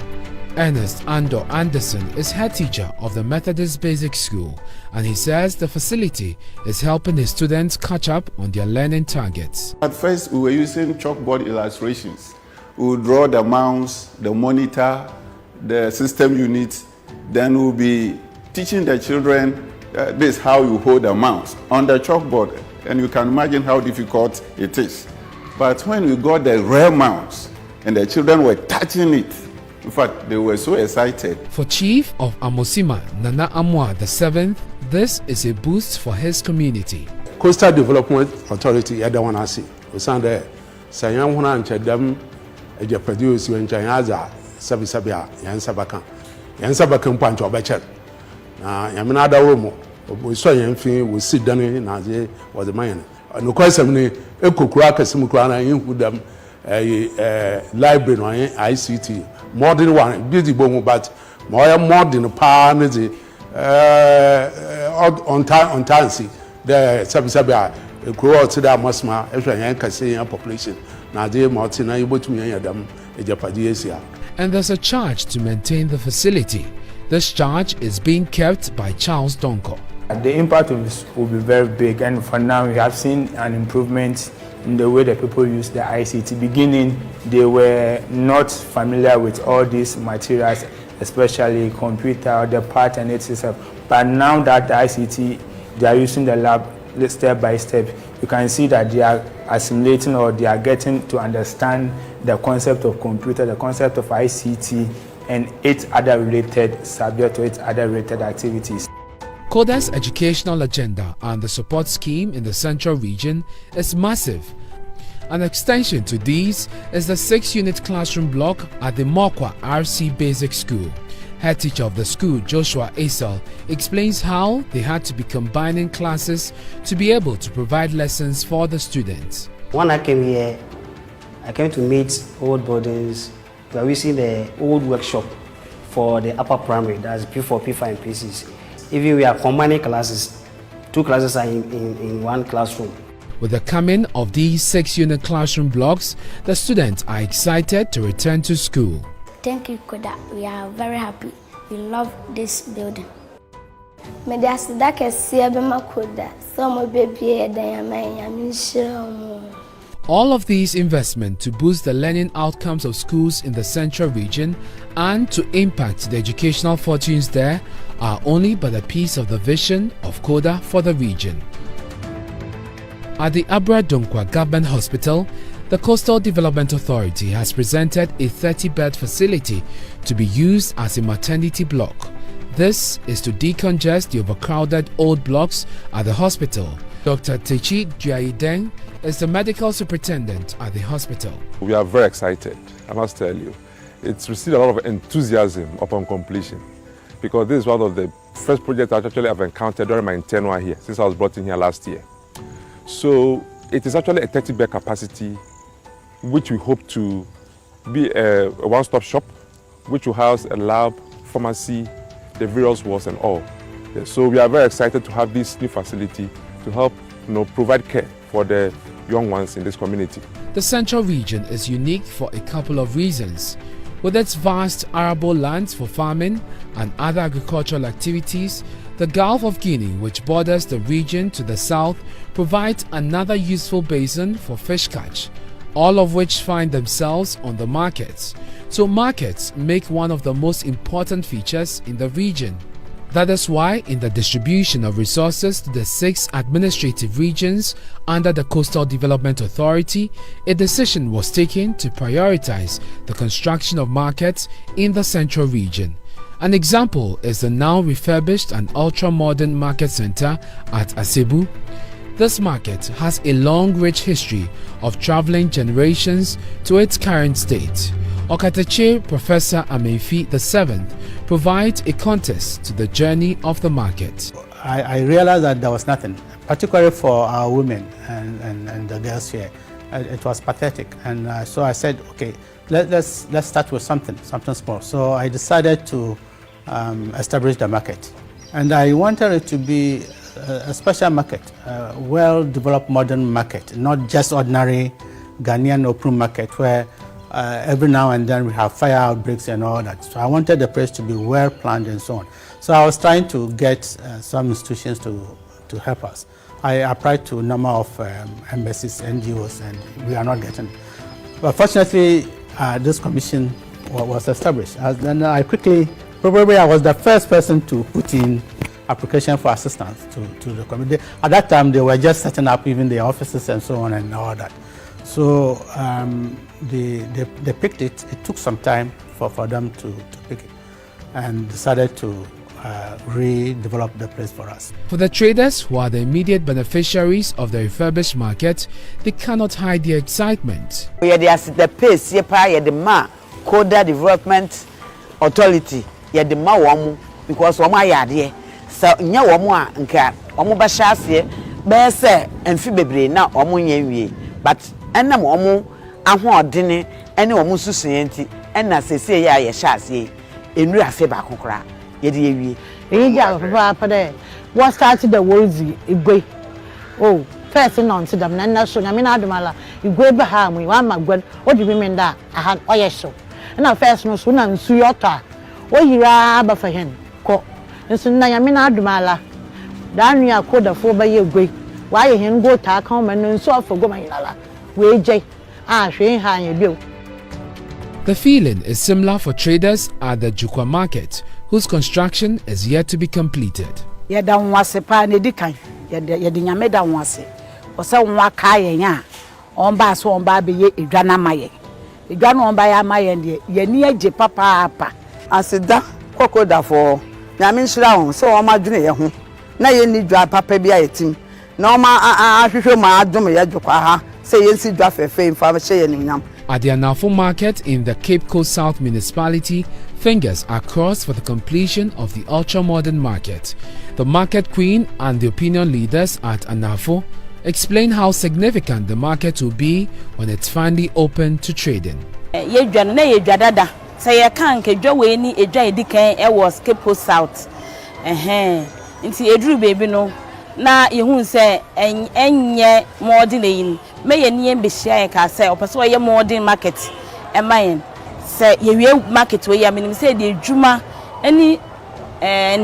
Ernest Ando Anderson is head teacher of the Methodist Basic School, and he says the facility is helping his students catch up on their learning targets. At first, we were using chalkboard illustrations. We would draw the mouse, the monitor, the system unit. Then we'll be teaching the children this is how you hold the mouse on the chalkboard. And you can imagine how difficult it is. But when we got the real mouse and the children were touching it, in fact, they were so excited. For Chief of Amosima, Nana Amwa VII, this is a boost for his community. Coastal Development Authority, Yadawan Asi, Usande, Sayam Huna and Chadam, a produce when Chayaza, Sabisabia, Yansabakan, Yansabakan Pancho Bachet. Yamanada Romo, we saw him, we sit down in Nazi, was the man. And of course, I'm a Kukraka Simukrana in Hudam, a library, ICT. Modern one, busy boom, but more modern power, on time, the Sabisabia, a grow to that Masma, every Yankasian population. Now they Martina able to me them a Japadia. And there's a charge to maintain the facility. This charge is being kept by Charles Donko. The impact will be very big, and for now we have seen an improvement in the way that people use the ICT. Beginning, they were not familiar with all these materials, especially computer, the part and itself. But now that the ICT, they are using the lab step by step, you can see that they are assimilating, or they are getting to understand the concept of computer, the concept of ICT, and its other related subjects, or its other related activities. KODA's educational agenda and the support scheme in the Central Region is massive. An extension to these is the 6-unit classroom block at the Mokwa RC Basic School. Head teacher of the school, Joshua Asel, explains how they had to be combining classes to be able to provide lessons for the students. When I came here, I came to meet old boardings. We are using the old workshop for the upper primary, that's P4, P5, and P6. Even we are combining classes, 2 classes are in one classroom. With the coming of these 6-unit classroom blocks, the students are excited to return to school. Thank you, Koda. We are very happy. We love this building. All of these investments to boost the learning outcomes of schools in the Central Region and to impact the educational fortunes there are only but a piece of the vision of KODA for the region. At the Abra Dunkwa Government Hospital, the Coastal Development Authority has presented a 30-bed facility to be used as a maternity block. This is to decongest the overcrowded old blocks at the hospital. Dr. Techi Djaideng is the medical superintendent at the hospital. We are very excited, I must tell you. It's received a lot of enthusiasm upon completion, because this is one of the first projects I actually have encountered during my tenure here, since I was brought in here last year. So it is actually a 30-bed capacity, which we hope to be a one-stop shop, which will house a lab, pharmacy, the various wards and all. So we are very excited to have this new facility to help provide care for the young ones in this community. The Central Region is unique for a couple of reasons. With its vast arable lands for farming and other agricultural activities, the Gulf of Guinea, which borders the region to the south, provides another useful basin for fish catch, all of which find themselves on the markets. So markets make one of the most important features in the region. That is why in the distribution of resources to the 6 administrative regions under the Coastal Development Authority, a decision was taken to prioritize the construction of markets in the Central Region. An example is the now refurbished and ultra-modern market center at Asebu. This market has a long, rich history of traveling generations to its current state. Okateche Professor Amenfi VII provides a context to the journey of the market. I realized that there was nothing, particularly for our women and the girls here. It was pathetic, and so I said, okay, let's start with something small. So I decided to establish the market, and I wanted it to be a special market, a well-developed modern market, not just ordinary Ghanaian open market where every now and then we have fire outbreaks and all that. So I wanted the place to be well planned and so on. So I was trying to get some institutions to help us. I applied to a number of embassies, NGOs, and we are not getting it. But fortunately, this commission was established. Then I quickly, probably I was the first person to put in application for assistance to the committee. At that time, they were just setting up even the offices and so on and all that. So they picked it. It took some time for them to pick it and decided to redevelop the place for us. For the traders who are the immediate beneficiaries of the refurbished market, they cannot hide their excitement. We are the pace, the KODA Development Authority, the ma because we so nya womo a nka womo ba hyase be se amfi bebre na womo nya wie but enam womo ahoodene ene womo susuye nti ena sese ya ye hyase enura afe ba kokora ye de wie eja papa de what started the worldly igwe oh first non to them na so nya me na adumala igwe be ha mu wa magwan what do you mean that aha oye so na first no so na nsu yota o yira ba fa hen ko nso na yame na adumala Dan ya koda fo ba ye gwe. Wa ye hen go ta kan ma no so afo go ma yinala. We je. Hwe ha ye bio. The feeling is similar for traders at the Jukwa market, whose construction is yet to be completed. Yeda nwase pa na edikan. Yede nyame da nwase. Ose nwa ka ye nya. Omba so omba be ye edwana maye. Edwana omba ya maye de ye ni agye papa apa. Aseda kokoda for nyame nhira ho so oma dwene ye ho. Na ye ni dwa papa bi ayetim. Na oma ahwehwe ma adom ye dwokwa ha. Say ye si dwa fefe mfa hye ye nyam. At the Anafo market in the Cape Coast South municipality, fingers are crossed for the completion of the ultra-modern market. The market queen and the opinion leaders at Anafo explain how significant the market will be when it's finally open to trading. Ye dwan na ye dwadada. Say ye kan ke dwa we ni edwa edikan e was Cape Coast South. Nti eduru baby no na yehun se enye modern yin me ye nie mbehia ye ka se opeso ye modern market e mayen se ye wie market we ya minim se de adwuma ani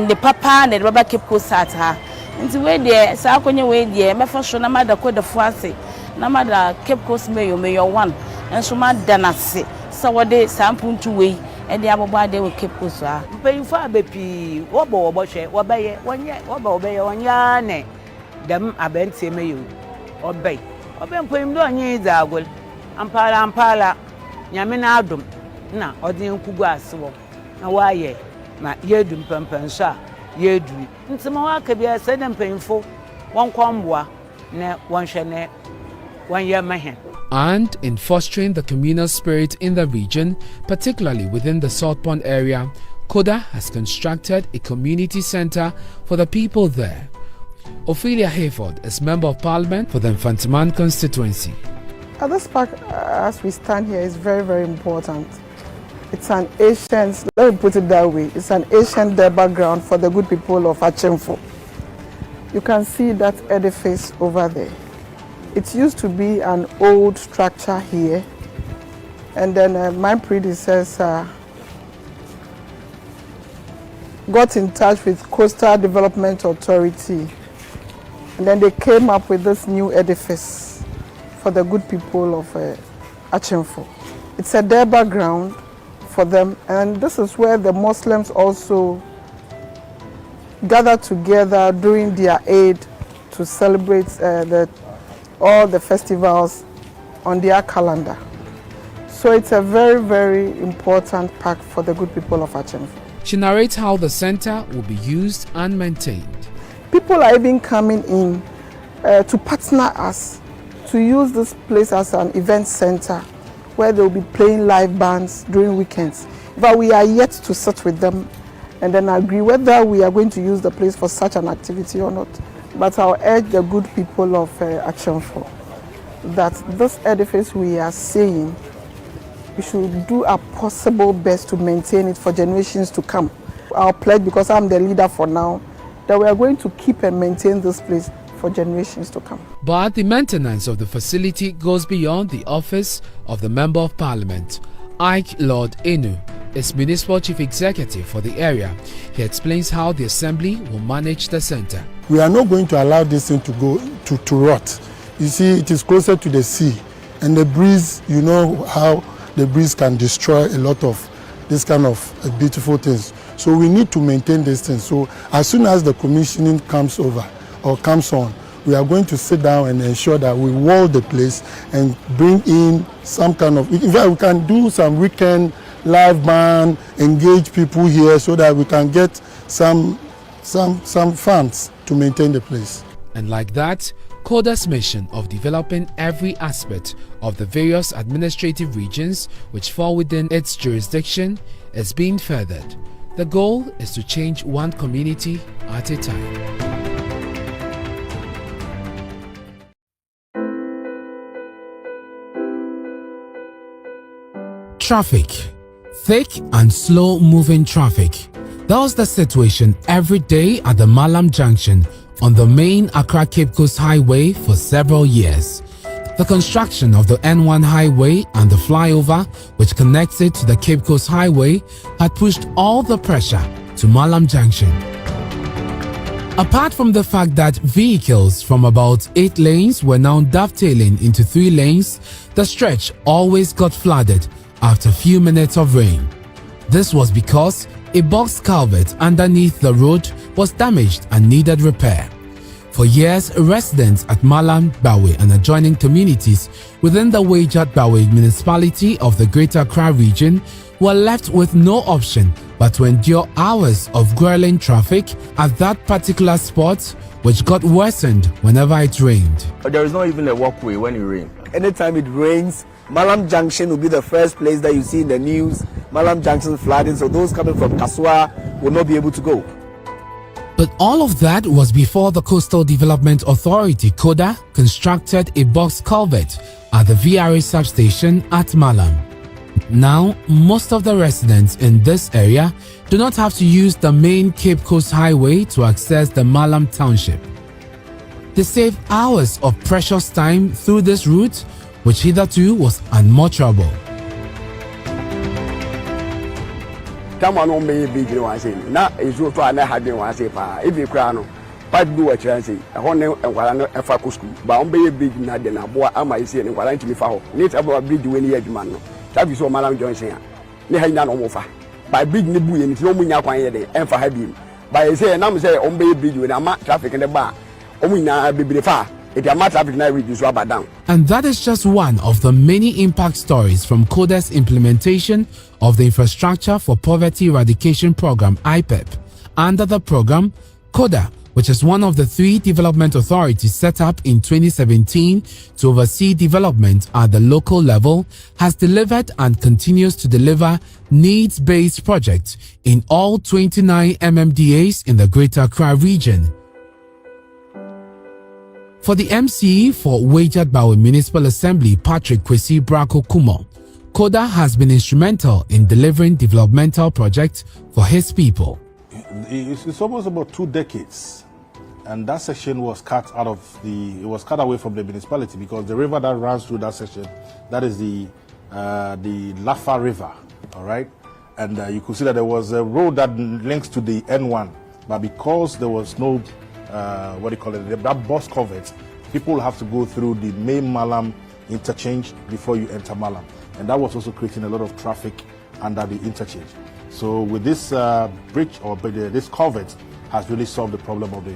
the papa na the baba Cape Coast South ha nti we de sa akonye we de me fa so na mada ko de fo ase na mada Cape Coast me yo one enso ma danase se wo de sampuntu we e de abobo ade we Cape Coast ha Mpanyimfo abepi wo bo hwe wo beye wonye wo ba wo beye wonya ne dem abentie me yo obey mpanyim do onye izagol ampala nyame na adom na odin kugu asewo na waye na yedum pampanso a yeduri ntima waka bia se dem mpanyimfo wonkomboa na wonhwe ne wonye mahen. And in fostering the communal spirit in the region, particularly within the South Pond area, Koda has constructed a community center for the people there. Ophelia Hayford is Member of Parliament for the Infantiman constituency. This park, as we stand here, is very, very important. It's an ancient, let me put it that way, it's an ancient background for the good people of Achimfo. You can see that edifice over there. It used to be an old structure here, and then my predecessor got in touch with Coastal Development Authority, and then they came up with this new edifice for the good people of Achimfo. It's a Derba ground for them, and this is where the Muslims also gather together during their Eid to celebrate all the festivals on their calendar. So it's a very, very important park for the good people of Achimfo. She narrates how the center will be used and maintained. People are even coming in to partner us to use this place as an event center where they'll be playing live bands during weekends. But we are yet to sit with them and then agree whether we are going to use the place for such an activity or not. But I'll urge the good people of Achimfo that this edifice we are seeing, we should do our possible best to maintain it for generations to come. I'll pledge, because I'm the leader for now, that we are going to keep and maintain this place for generations to come. But the maintenance of the facility goes beyond the office of the Member of Parliament. Ike Lord Enu is Municipal Chief Executive for the area. He explains how the Assembly will manage the center. We are not going to allow this thing to go to rot. You see, it is closer to the sea, and the breeze, you know how the breeze can destroy a lot of this kind of beautiful things. So we need to maintain this thing. So as soon as the commissioning comes over or comes on, we are going to sit down and ensure that we wall the place and bring in some kind of, in fact, we can do some weekend live band, engage people here so that we can get some funds to maintain the place. And like that, Koda's mission of developing every aspect of the various administrative regions which fall within its jurisdiction is being furthered. The goal is to change one community at a time. Traffic. Thick and slow moving traffic. That was the situation every day at the Malam Junction on the main Accra Cape Coast Highway for several years. The construction of the N1 highway and the flyover which connects it to the Cape Coast Highway had pushed all the pressure to Malam Junction. Apart from the fact that vehicles from about 8 lanes were now dovetailing into 3 lanes, the stretch always got flooded after a few minutes of rain. This was because a box culvert underneath the road was damaged and needed repair. For years, residents at Malam Bawe and adjoining communities within the Wejat Bawe municipality of the Greater Accra region were left with no option but to endure hours of grueling traffic at that particular spot, which got worsened whenever it rained. There is not even a walkway when it rains. Anytime it rains, Malam Junction will be the first place that you see in the news. Malam Junction flooding, so those coming from Kaswa will not be able to go. But all of that was before the Coastal Development Authority, CODA, constructed a box culvert at the VRA substation at Malam. Now, most of the residents in this area do not have to use the main Cape Coast Highway to access the Malam township. They save hours of precious time through this route, which hitherto was unmotorable. Come on, big one say. Now is what I had been one say. If you crown, but do what you say. I want to a facu school, but on be big na de na boa ama say and quarantine me fa ho. Need about bridge when you man no. That is what Madam Johnson. Ne ha nya no mo fa. By big ni bu yen ti no mu nya kwan ye de en fa ha bi. By say na me say on be bridge when ama traffic in the bar. O mu nya be fa. And that is just one of the many impact stories from CODA's implementation of the Infrastructure for Poverty Eradication Program (IPEP). Under the program, CODA, which is one of the 3 development authorities set up in 2017 to oversee development at the local level, has delivered and continues to deliver needs-based projects in all 29 MMDAs in the Greater Accra region. For the MC for Wejat Bawe Municipal Assembly, Patrick Kwesi Brako Kumo, CODA has been instrumental in delivering developmental projects for his people. It's almost about 2 decades, and that section was cut away from the municipality because the river that runs through that section, that is the Lafa River, all right? And you could see that there was a road that links to the N1, but because there was no that bus culvert, people have to go through the main Malam interchange before you enter Malam, and that was also creating a lot of traffic under the interchange. So with this bridge or this culvert has really solved the problem of the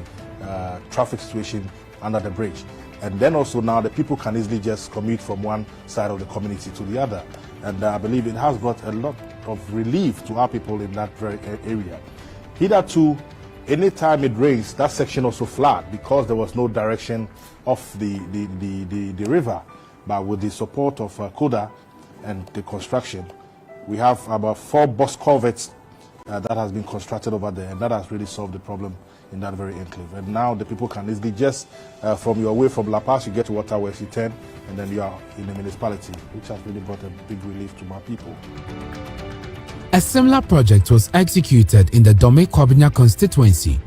traffic situation under the bridge, and then also now the people can easily just commute from one side of the community to the other, and I believe it has brought a lot of relief to our people in that very area. Hitherto, anytime it rains, that section also flood because there was no direction of the river. But with the support of CODA and the construction, we have about 4 bus culverts that has been constructed over there, and that has really solved the problem in that very enclave. And now the people can easily just, from your way from La Paz, you get to Waterworks, you turn, and then you are in the municipality, which has really brought a big relief to my people. A similar project was executed in the Dome Kwabena constituency.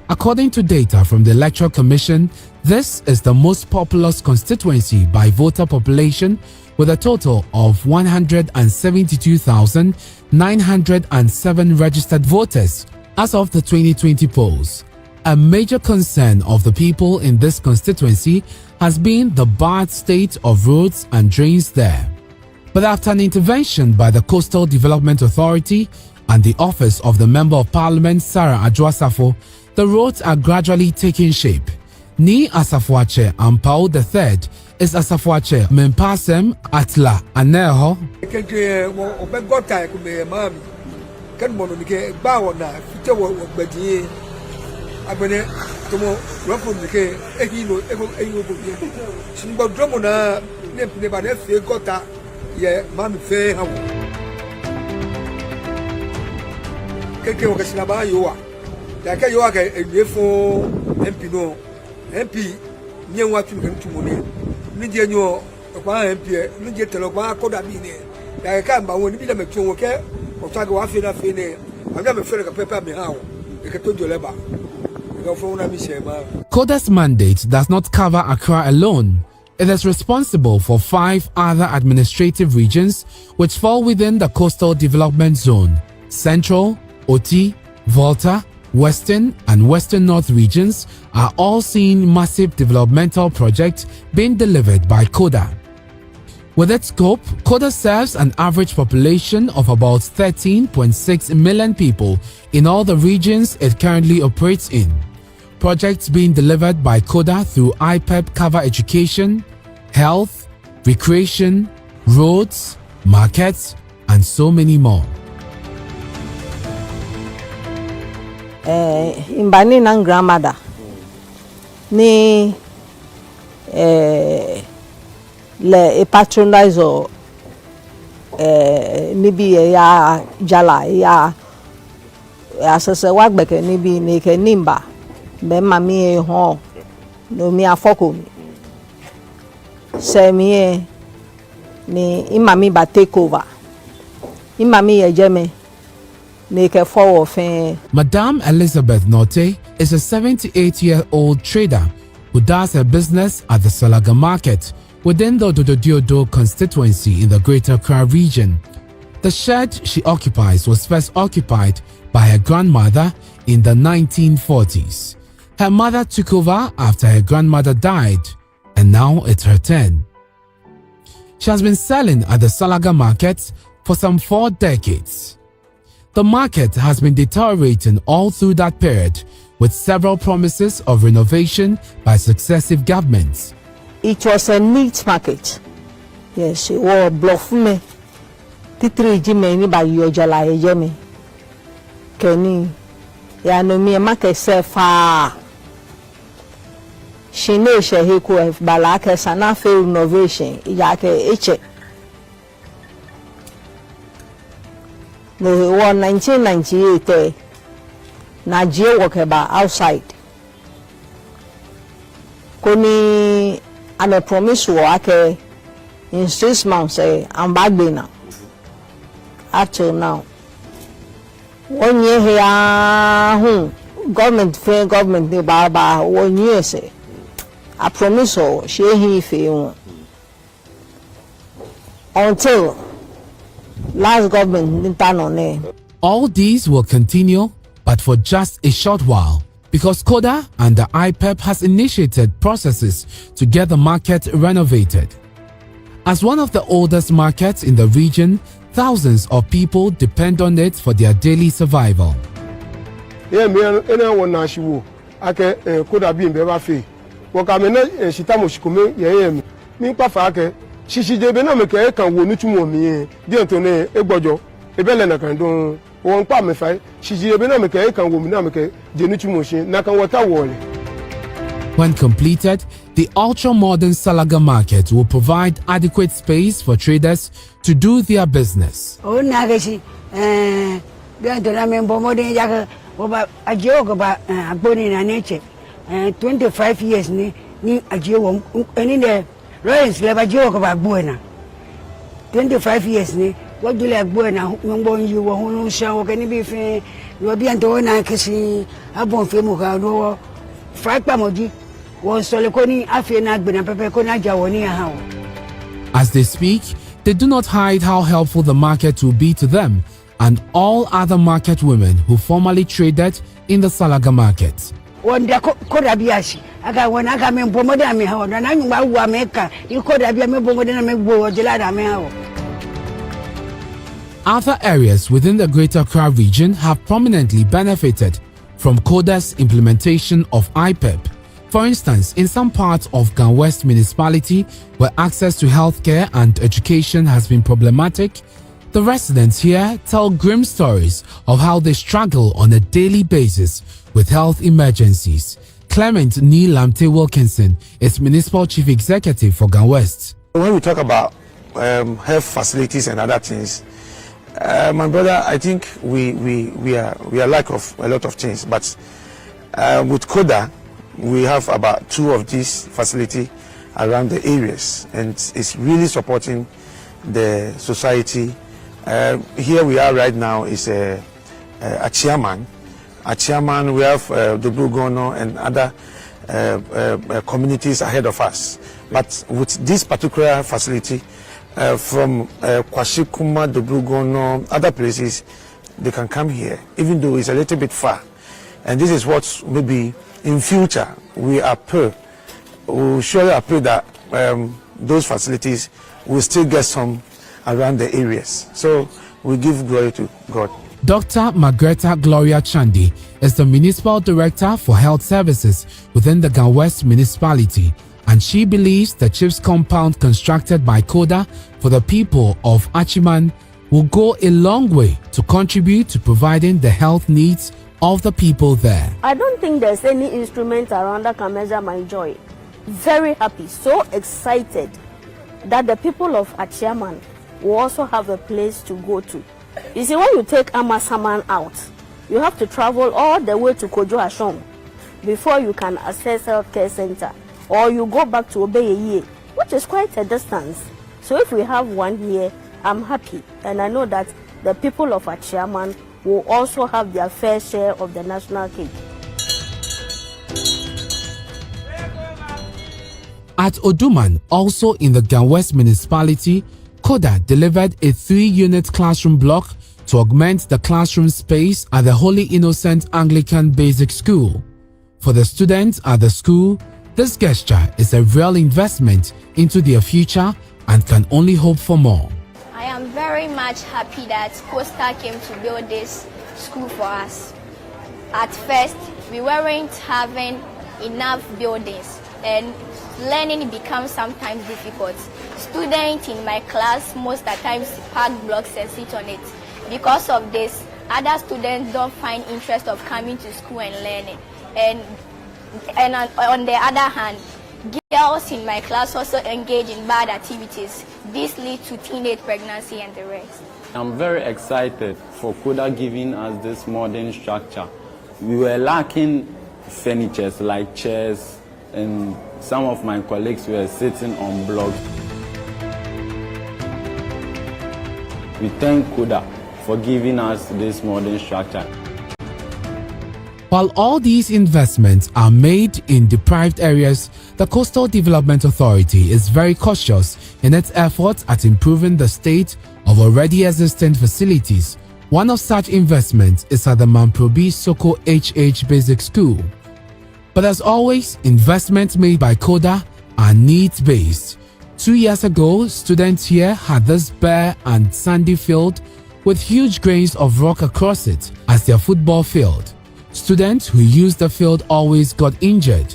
According to data from the Electoral Commission, this is the most populous constituency by voter population with a total of 172,907 registered voters as of the 2020 polls. A major concern of the people in this constituency has been the bad state of roads and drains there. But after an intervention by the Coastal Development Authority and the Office of the Member of Parliament Sarah Adjoasafo, the roads are gradually taking shape. Ni Asafuache Ampao III is Asafuache Mempasem Atla Aneho. Yeah, mami fe hawo. Keke wakasina ba yowa. Ya ka yowa ka ewiefo MP no. MP nyenwa tu ntu mo ne. Ni je nyo kwa MP, ni je telo kwa koda bi ne. Ya ka mba woni bi da metwo wo ke o twa ga wa fe na fe ne. Aga me fe ka pepa me hawo. E ka to joleba. Ga fo una mi shema. CODA's mandate does not cover Accra alone. It is responsible for 5 other administrative regions which fall within the Coastal Development Zone: Central, Oti, Volta, Western and Western North regions are all seeing massive developmental projects being delivered by KODA. With its scope, KODA serves an average population of about 13.6 million people in all the regions it currently operates in. Projects being delivered by KODA through IPEP cover education, health, recreation, roads, markets, and so many more. Imbani nang grandmother ni le patronize o ni bi ya jala ya asese wagbeke ni bi ni ke nimba be mami ho no mi afoko mi se mi ni imami ba take over imami ye jeme. Madame Elizabeth Norte is a 78-year-old trader who does her business at the Salaga market within the Dododiodo constituency in the Greater Accra region. The shed she occupies was first occupied by her grandmother in the 1940s. Her mother took over after her grandmother died, and now it's her turn. She has been selling at the Salaga market for some 4 decades. The market has been deteriorating all through that period, with several promises of renovation by successive governments. It was a neat market. Yes, it was bluff me. Titri jime by yojala ejeme. Keni, ya no mi market se fa. Shine shehiku balake sana fe renovation. Iyake eche. No, 1998, Nigeria walk about outside. Koni, I'm a promise work in 6 months. I'm back now. Up till now. 1 year here, government, the Baba, 1 year say. I promise her, she he feel until. Last government didn't turn on it. All these will continue, but for just a short while, because KODA and the IPEP has initiated processes to get the market renovated. As one of the oldest markets in the region, thousands of people depend on it for their daily survival. Yeah, me anyone na shiwo ake KODA bi mbeba fe. Wakamena shitamo shikume yeye mi pa fa ake shishi be na me ke kan wo nutumo mi di antone egbojo ebele na kan don won pa me fa shishi be na me ke kan wo mi na me ke di nutumo shin na kan water wall. When completed, the ultra-modern Salaga market will provide adequate space for traders to do their business. Oh, nagashi, gandona membo modern yaka oba ajogo ba aboni na nature. 25 years ni ajogo any the Royals leba ajogo ba buena. 25 years ni what do like buena membo you wo hunu sha wo kani bi fe wo bi anto na kesi abon fe mu ka do fragpa moji. As they speak, they do not hide how helpful the market will be to them and all other market women who formerly traded in the Salaga market. Other areas within the Greater Accra region have prominently benefited from KODA's implementation of IPEP. For instance, in some parts of Gan West municipality where access to healthcare and education has been problematic, the residents here tell grim stories of how they struggle on a daily basis with health emergencies. Clement Neil Lamte Wilkinson is Municipal Chief Executive for Gan West. When we talk about health facilities and other things, my brother, I think we are lack of a lot of things, but with KODA, we have about 2 of these facilities around the areas, and it's really supporting the society. Here we are right now is a chairman. A chairman, we have the Blue Gono and other communities ahead of us. But with this particular facility, from Kwashikuma, the Blue Gono, other places, they can come here, even though it's a little bit far. And this is what maybe in future we surely appear that those facilities will still get some around the areas. So we give glory to God. Dr. Margareta Gloria Chandi is the Municipal Director for Health Services within the Gan West Municipality, and she believes the CHIPS compound constructed by KODA for the people of Achiman will go a long way to contribute to providing the health needs of the people there. I don't think there's any instrument around that can measure my joy. Very happy, so excited that the people of Achiman will also have a place to go to. You see, when you take Amasaman out, you have to travel all the way to Kojo Ashong before you can access healthcare center, or you go back to Obeyeye, which is quite a distance. So if we have one here, I'm happy, and I know that the people of Achiman will also have their fair share of the national cake. At Oduman, also in the Gan West Municipality, KODA delivered a 3-unit classroom block to augment the classroom space at the Holy Innocent Anglican Basic School. For the students at the school, this gesture is a real investment into their future and can only hope for more. I am very much happy that Costa came to build this school for us. At first, we weren't having enough buildings and learning becomes sometimes difficult. Students in my class most of the times park blocks and sit on it. Because of this, other students don't find interest of coming to school and learning. And on the other hand, girls in my class also engage in bad activities. This leads to teenage pregnancy and the rest. I'm very excited for KODA giving us this modern structure. We were lacking furniture like chairs, and some of my colleagues were sitting on blocks. We thank KODA for giving us this modern structure. While all these investments are made in deprived areas, the Coastal Development Authority is very cautious in its efforts at improving the state of already existing facilities. One of such investments is at the Mamprobi Soko HH Basic School. But as always, investments made by KODA are needs-based. 2 years ago, students here had this bare and sandy field with huge grains of rock across it as their football field. Students who used the field always got injured.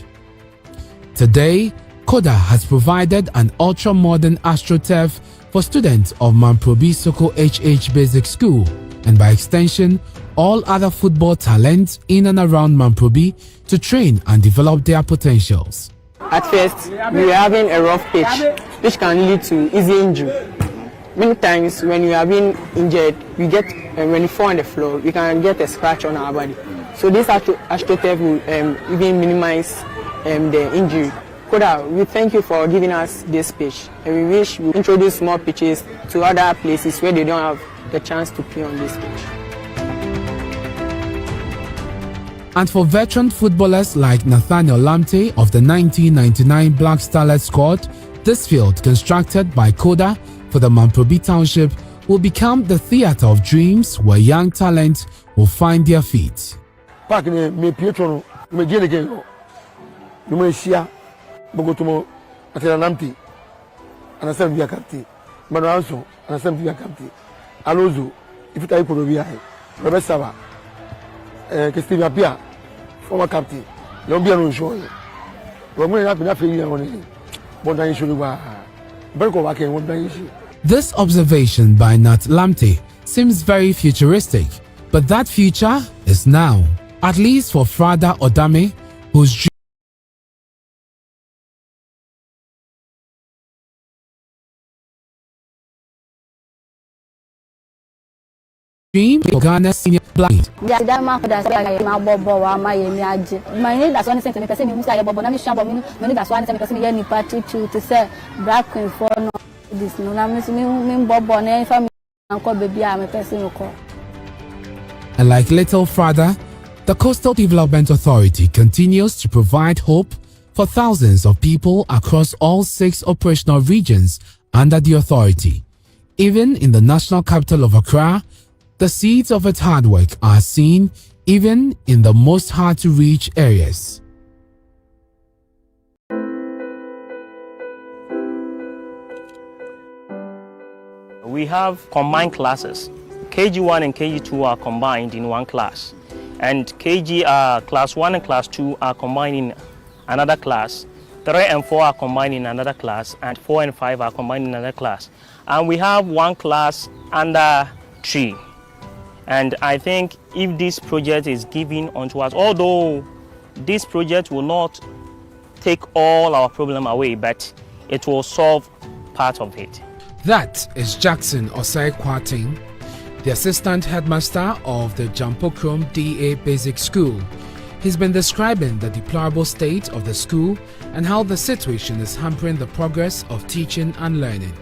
Today, KODA has provided an ultra-modern AstroTurf for students of Mamprobi Soko HH Basic School, and by extension, all other football talents in and around Mamprobi to train and develop their potentials. At first, we were having a rough pitch, which can lead to easy injury. Many times, when we are being injured, when we fall on the floor, we can get a scratch on our body. So this AstroTurf will even minimize the injury. KODA, we thank you for giving us this pitch, and we wish we introduce more pitches to other places where they don't have the chance to play on this pitch. And for veteran footballers like Nathaniel Lamte of the 1999 Black Starlet squad, this field, constructed by KODA for the Mamprobi Township, will become the theatre of dreams where young talent will find their feet. Bogotomo atela namti anasema via kapti Manso anasema via kapti Alozo ifita ipo robia Robert Sava Steve Apia former captain Lombia no show Romwe na bina feli on bonda issue wa berko wa ke bonda issue. This observation by Nat Lamte seems very futuristic, but that future is now, at least for Frada Odame, whose dream of Ghana's senior blind. And like little Frada, the Coastal Development Authority continues to provide hope for thousands of people across all 6 operational regions under the authority. Even in the national capital of Accra, the seeds of its hard work are seen even in the most hard-to-reach areas. We have combined classes. KG1 and KG2 are combined in one class, and class 1 and class 2 are combined in another class. 3 and 4 are combined in another class, and 4 and 5 are combined in another class. And we have one class under 3. And I think if this project is given onto us, although this project will not take all our problem away, but it will solve part of it. That is Jackson Osei Kwating, the assistant headmaster of the Jampokrom DA Basic School. He's been describing the deplorable state of the school and how the situation is hampering the progress of teaching and learning.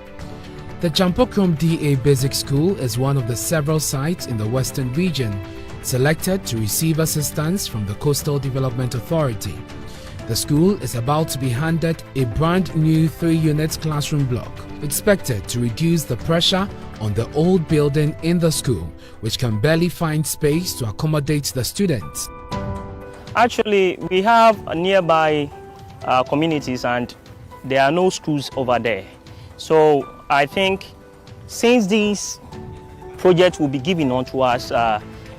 The Jampokrom DA Basic School is one of the several sites in the Western region selected to receive assistance from the Coastal Development Authority. The school is about to be handed a brand new 3-unit classroom block, expected to reduce the pressure on the old building in the school, which can barely find space to accommodate the students. Actually, we have nearby communities and there are no schools over there. So I think since this project will be given on to us,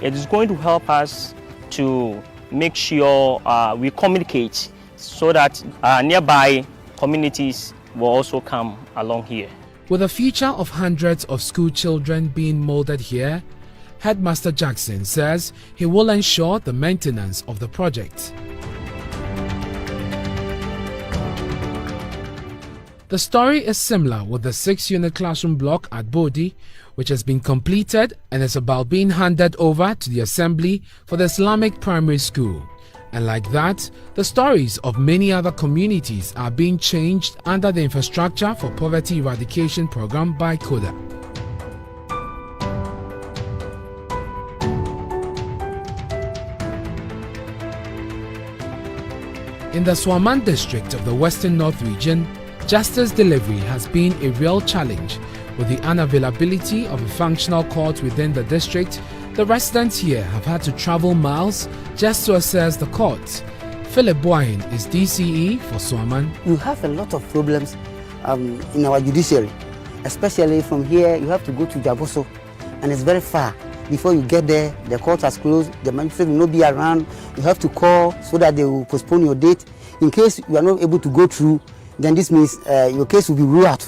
it is going to help us to make sure we communicate so that nearby communities will also come along here. With the future of hundreds of school children being molded here, Headmaster Jackson says he will ensure the maintenance of the project. The story is similar with the 6-unit classroom block at Bodi, which has been completed and is about being handed over to the Assembly for the Islamic Primary School. And like that, the stories of many other communities are being changed under the Infrastructure for Poverty Eradication program by CODA. In the Swaman district of the Western North region, justice delivery has been a real challenge. With the unavailability of a functional court within the district, the residents here have had to travel miles just to access the courts. Philip Boyne is DCE for Swaman. You have a lot of problems in our judiciary, especially from here you have to go to Jaboso, and it's very far. Before you get there, the court has closed, the magistrate will not be around, you have to call so that they will postpone your date. In case you are not able to go through, then this means your case will be ruled out.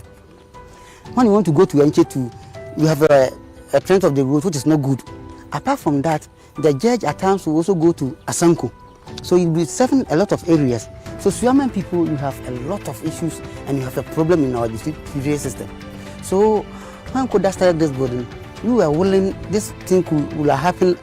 When you want to go to NK2, you have a trend of the road which is not good. Apart from that, the judge at times will also go to Asanko. So you'll be serving a lot of areas. So Swaman people, you have a lot of issues and you have a problem in our judicial system. So when Koda started this building, we were willing this thing will happen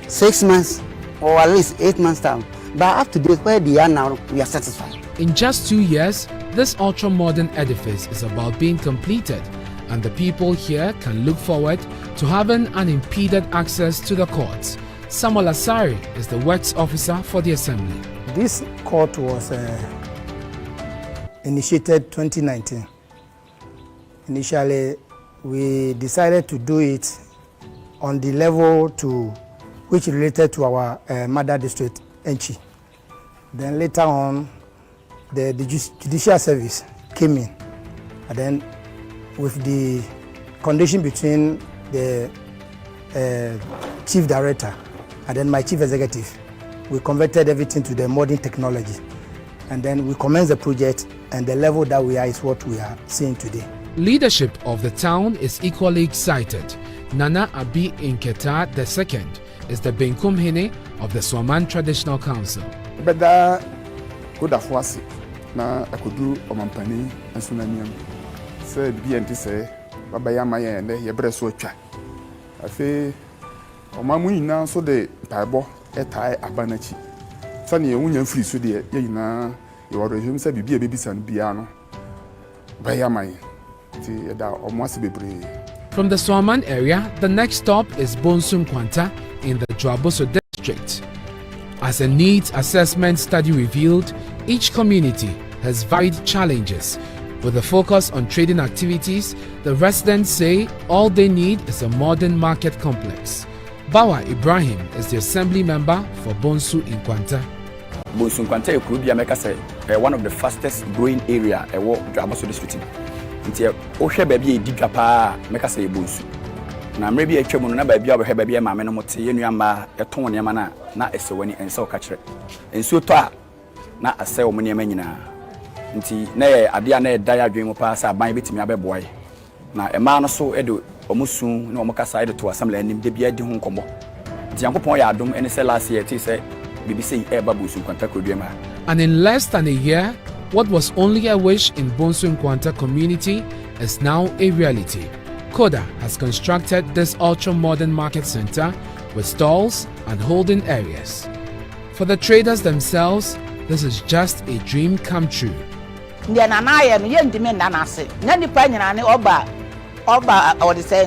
6 months or at least 8 months time. But up to date, where they are now, we are satisfied. In just 2 years, this ultra-modern edifice is about being completed, and the people here can look forward to having unimpeded access to the courts. Samuel Asari is the works officer for the Assembly. This court was initiated 2019. Initially, we decided to do it on the level which related to our mother district, Enchi. Then later on, the judicial service came in, and then with the condition between the chief director and then my chief executive, we converted everything to the modern technology, and then we commenced the project, and the level that we are is what we are seeing today. Leadership of the town is equally excited. Nana Abi Inketa II is the Benkum Hene of the Swaman Traditional Council. Beda koda fuasi na akodu omampani ensunaniam se bienti se baba ya maye ne yebre so atwa afi omamu nyina so de taibo etai abanachi sane ye wunya mfiri so de ye nyina ye woro him se bibia bebisa no bia no baya maye ti eda omwase bebre. From the Swaman area, the next stop is Bonsum Kwanta in the Dwaboso district. As a needs assessment study revealed, each community has varied challenges. With a focus on trading activities, the residents say all they need is a modern market complex. Bawa Ibrahim is the assembly member for Bonsu Nkwanta. Bonsu Nkwanta Ekurubia make us one of the fastest growing area Dwaboso district. Nti ohwe baabi e didwa pa make us Bonsu. Na mrebi atwa mu no na baabi a obehwe baabi e maame no mote yenua ma eton ne ma na esewani ense o ka kire. Ensuo to a na ase wo ne ma nyina. Nti na ade a na da ya adwen mu pa sa ban betimi abeboye. Na ema no so edo omusun na omukasa edo to assembly anim de bia di ho nkomo. Nti yankopon ya adom ene se last year ti se BBC Bonsu Nkwanta Kodwema. And in less than a year, what was only a wish in Bonsu Nkwanta community is now a reality. Koda has constructed this ultra-modern market center with stalls and holding areas. For the traders themselves, this is just a dream come true. Ndiye na naye no yendime ndanase. Na nipa nyina ne oba o de say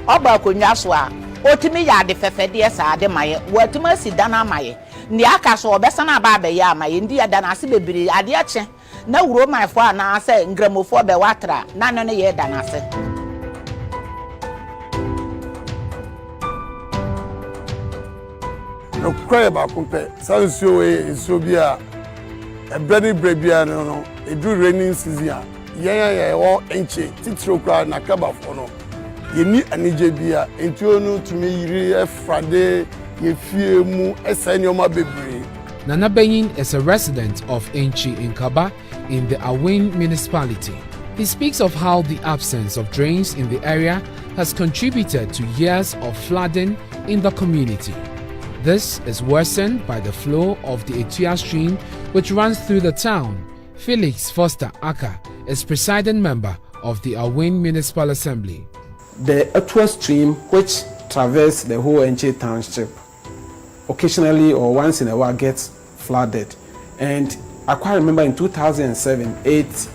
oba konwa so a otimi ya de fefede sa ade maye. Watuma si dana maye. Ndi aka so obesa na ba ya amaye ndi ya danase bebiri ade ache. Na wuro manfo a na say ngramofo be watra na no ne ye danase. No cry about compare. Sanso so bia a brady brebia no e do raining season. Yeah all enche titro crowd na kaba for no. Ye ni anije bia enti onu tumi yiri Friday ye fie mu esenyoma bebre. Nana Benyin is a resident of Enchi in Kaba in the Awin municipality. He speaks of how the absence of drains in the area has contributed to years of flooding in the community. This is worsened by the flow of the Etua stream which runs through the town. Felix Foster Aka is presiding member of the Awin Municipal Assembly. The Etua stream which traverses the whole Enchi township occasionally or once in a while gets flooded. And I quite remember in 2007 it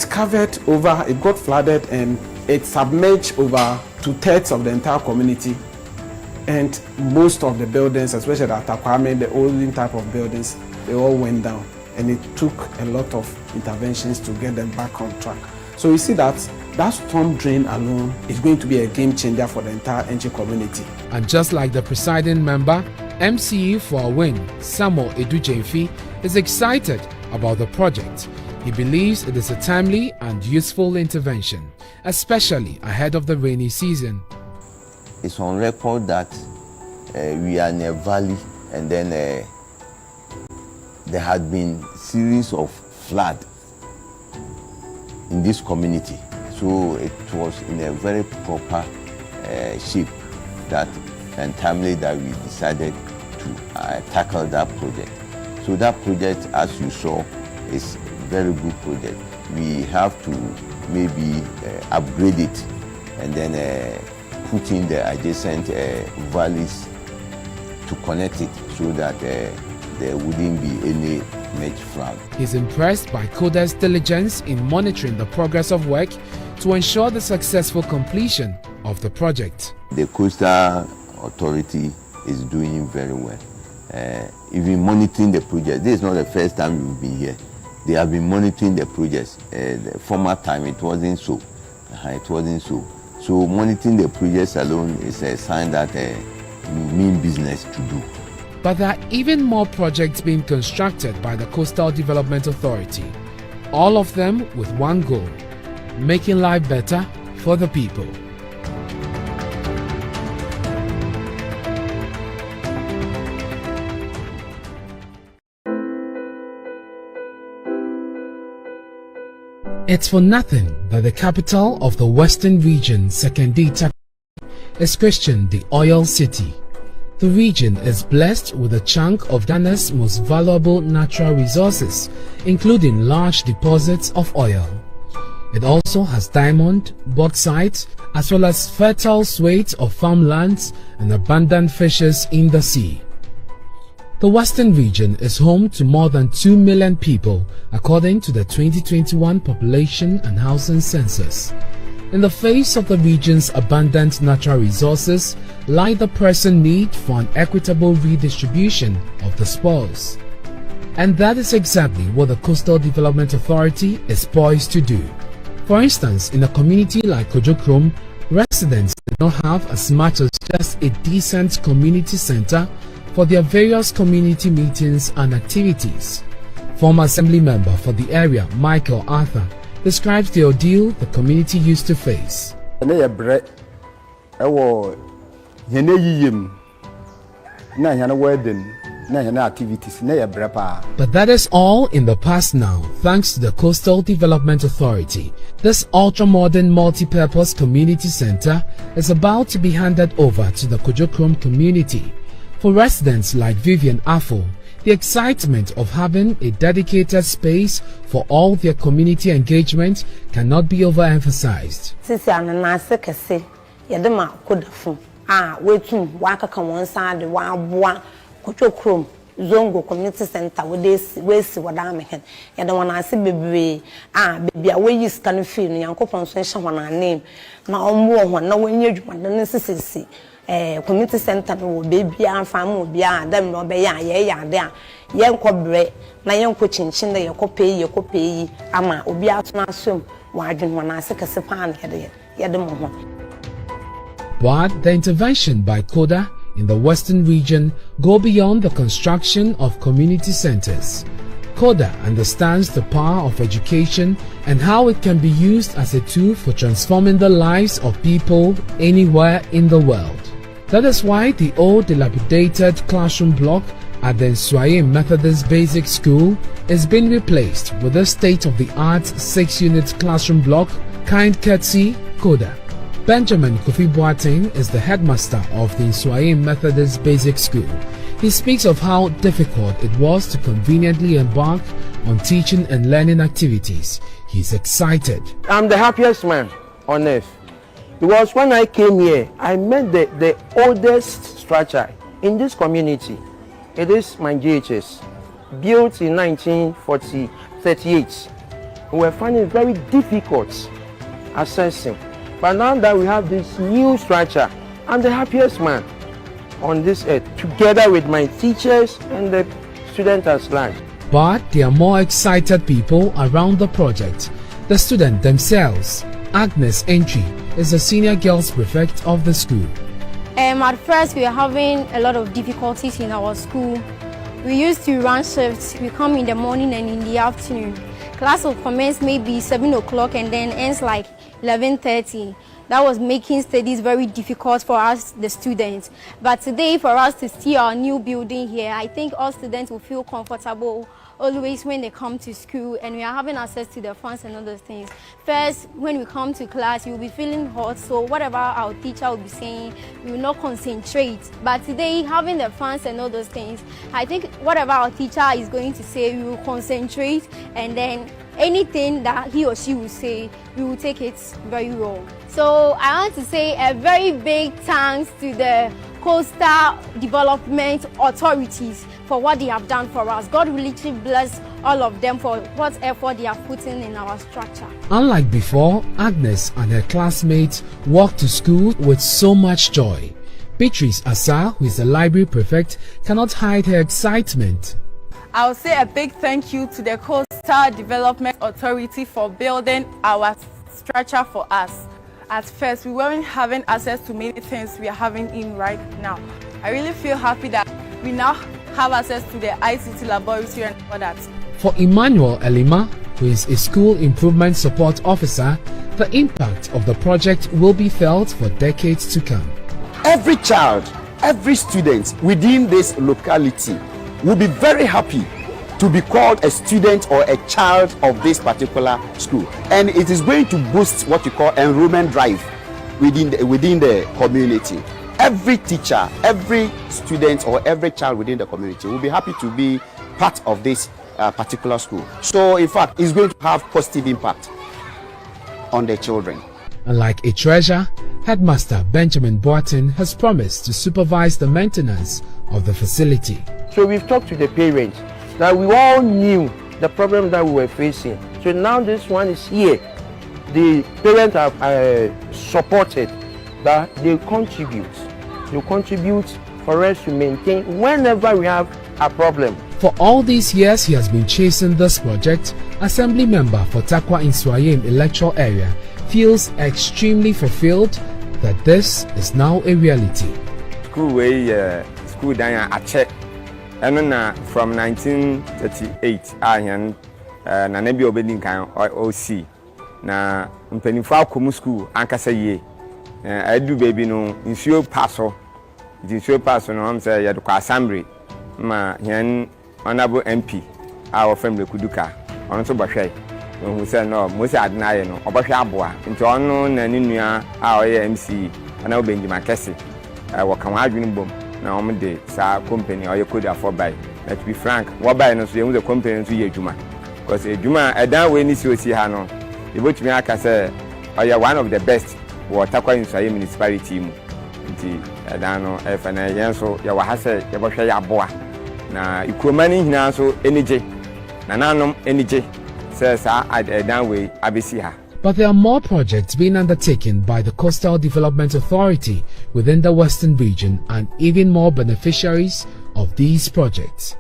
covered over, it got flooded and it submerged over 2/3 of the entire community. And most of the buildings, especially at Takoradi, the olden type of buildings, they all went down. And it took a lot of interventions to get them back on track. So you see that storm drain alone is going to be a game changer for the entire Enchi community. And just like the presiding member, MCE for Awin, Samuel Edujemfi, is excited about the project. He believes it is a timely and useful intervention, especially ahead of the rainy season. It's on record that we are in a valley and then there had been series of flood in this community. So it was in a very proper shape that and timely that we decided to tackle that project. So that project, as you saw, is a very good project. We have to maybe upgrade it and then put in the adjacent valleys to connect it so that there wouldn't be any much flood. He's impressed by Koda's diligence in monitoring the progress of work to ensure the successful completion of the project. The Coastal Authority is doing very well. Even monitoring the project. This is not the first time you've been here. They have been monitoring the projects. The former time it wasn't so. It wasn't so. So monitoring the projects alone is a sign that you mean business to do. But there are even more projects being constructed by the Coastal Development Authority. All of them with one goal: making life better for the people. It's for nothing that the capital of the Western region, Sekondi, is christened the Oil City. The region is blessed with a chunk of Ghana's most valuable natural resources, including large deposits of oil. It also has diamond, bauxite, as well as fertile swathes of farmlands and abundant fishes in the sea. The Western region is home to more than 2 million people, according to the 2021 Population and Housing Census. In the face of the region's abundant natural resources lie the pressing need for an equitable redistribution of the spoils. And that is exactly what the Coastal Development Authority is poised to do. For instance, in a community like Kojokrom, Residents did not have as much as just a decent community center for their various community meetings and activities. Former assembly member for the area, Michael Arthur, describes the ordeal the community used to face. But that is all in the past now, thanks to the Coastal Development Authority. This ultra-modern multi-purpose community center is about to be handed over to the Kujokrom community. For residents like Vivian Afo, the excitement of having a dedicated space for all their community engagement cannot be overemphasized. Zongo community center we si wada mehen ya da wana ase bebre baby a we use kan feel no yankopon so ehye wana name na omwo ho na wanya dwuma na sisisi community center no baby anfa mo bia dem no be ya ye ya de a ye nkobre na ye nko chinchin da ye kopeyi ama obi atona asom wa adwen wana ase kase pan ye de mo ho. But the intervention by CODA in the Western region go beyond the construction of community centers. CODA understands the power of education and how it can be used as a tool for transforming the lives of people anywhere in the world. That is why the old dilapidated classroom block at the Nswaim Methodist Basic School is being replaced with a state-of-the-art 6-unit classroom block, kind courtesy CODA. Benjamin Kofi Boateng is the headmaster of the Nswaim Methodist Basic School. He speaks of how difficult it was to conveniently embark on teaching and learning activities. He's excited. I'm the happiest man on earth because when I came here, I met the oldest structure in this community. It is my GHS, built in 1938. We were finding it very difficult accessing. But now that we have this new structure, I'm the happiest man on this earth, together with my teachers and the students at large. But there are more excited people around the project. The students themselves. Agnes Entry is the senior girls prefect of the school. At first, we were having a lot of difficulties in our school. We used to run shifts. We come in the morning and in the afternoon. Class will commence maybe 7 o'clock and then ends like 11:30. That was making studies very difficult for us, the students. But today, for us to see our new building here, I think all students will feel comfortable always when they come to school, and we are having access to the funds and all those things. First, when we come to class, you'll be feeling hot, so whatever our teacher will be saying, we will not concentrate. But today, having the funds and all those things, I think whatever our teacher is going to say, we will concentrate, and then anything that he or she will say, we will take it very well. So I want to say a very big thanks to the Coastal Development Authorities for what they have done for us. God will literally bless all of them for what effort they have put in our structure. Unlike before, Agnes and her classmates walk to school with so much joy. Beatrice Asa, who is the library prefect, cannot hide her excitement. I will say a big thank you to the Coastal Development Authority for building our structure for us. At first, we weren't having access to many things we are having in right now. I really feel happy that we now have access to the ICT laboratory and all that. For Emmanuel Elima, who is a school improvement support officer, the impact of the project will be felt for decades to come. Every child, every student within this locality will be very happy to be called a student or a child of this particular school, and it is going to boost what you call enrollment drive within the community. Every teacher, every student or every child within the community will be happy to be part of this particular school. So in fact, it's going to have positive impact on the children. And like a treasure, Headmaster Benjamin Boateng has promised to supervise the maintenance of the facility. So we've talked to the parents that we all knew the problem that we were facing. So now this one is here. The parents have supported that they contribute. They contribute for us to maintain whenever we have a problem. For all these years he has been chasing this project, Assembly Member for Takwa Nswaim electoral area feels extremely fulfilled that this is now a reality. School way school down a check. And then from 1938, I am na nebi obedin kan OC na mpanimfo akomu school ankasa ye adu baby no nsuo paso no am say yado kwa assembly ma yan honorable MP our family kuduka on so bahwai who say no mo say adna ye no obahwe aboa nti ono na ni nua a oye MC ana Benjamin Kese wo kan adwene bom na om de sa company oye code for buy. Let's be frank, what buy no so you the company to ye juma because juma edan we ni si osi ha no e botumi aka say oye one of the best wo Takoradi Nswaye municipality mu nti edan no e fa na yen so ye wa ha say ye bohwe ya aboa na ikroma ni hina so enije na nanom enije say sa edan we abesi ha. But there are more projects being undertaken by the Coastal Development Authority within the Western region and even more beneficiaries of these projects.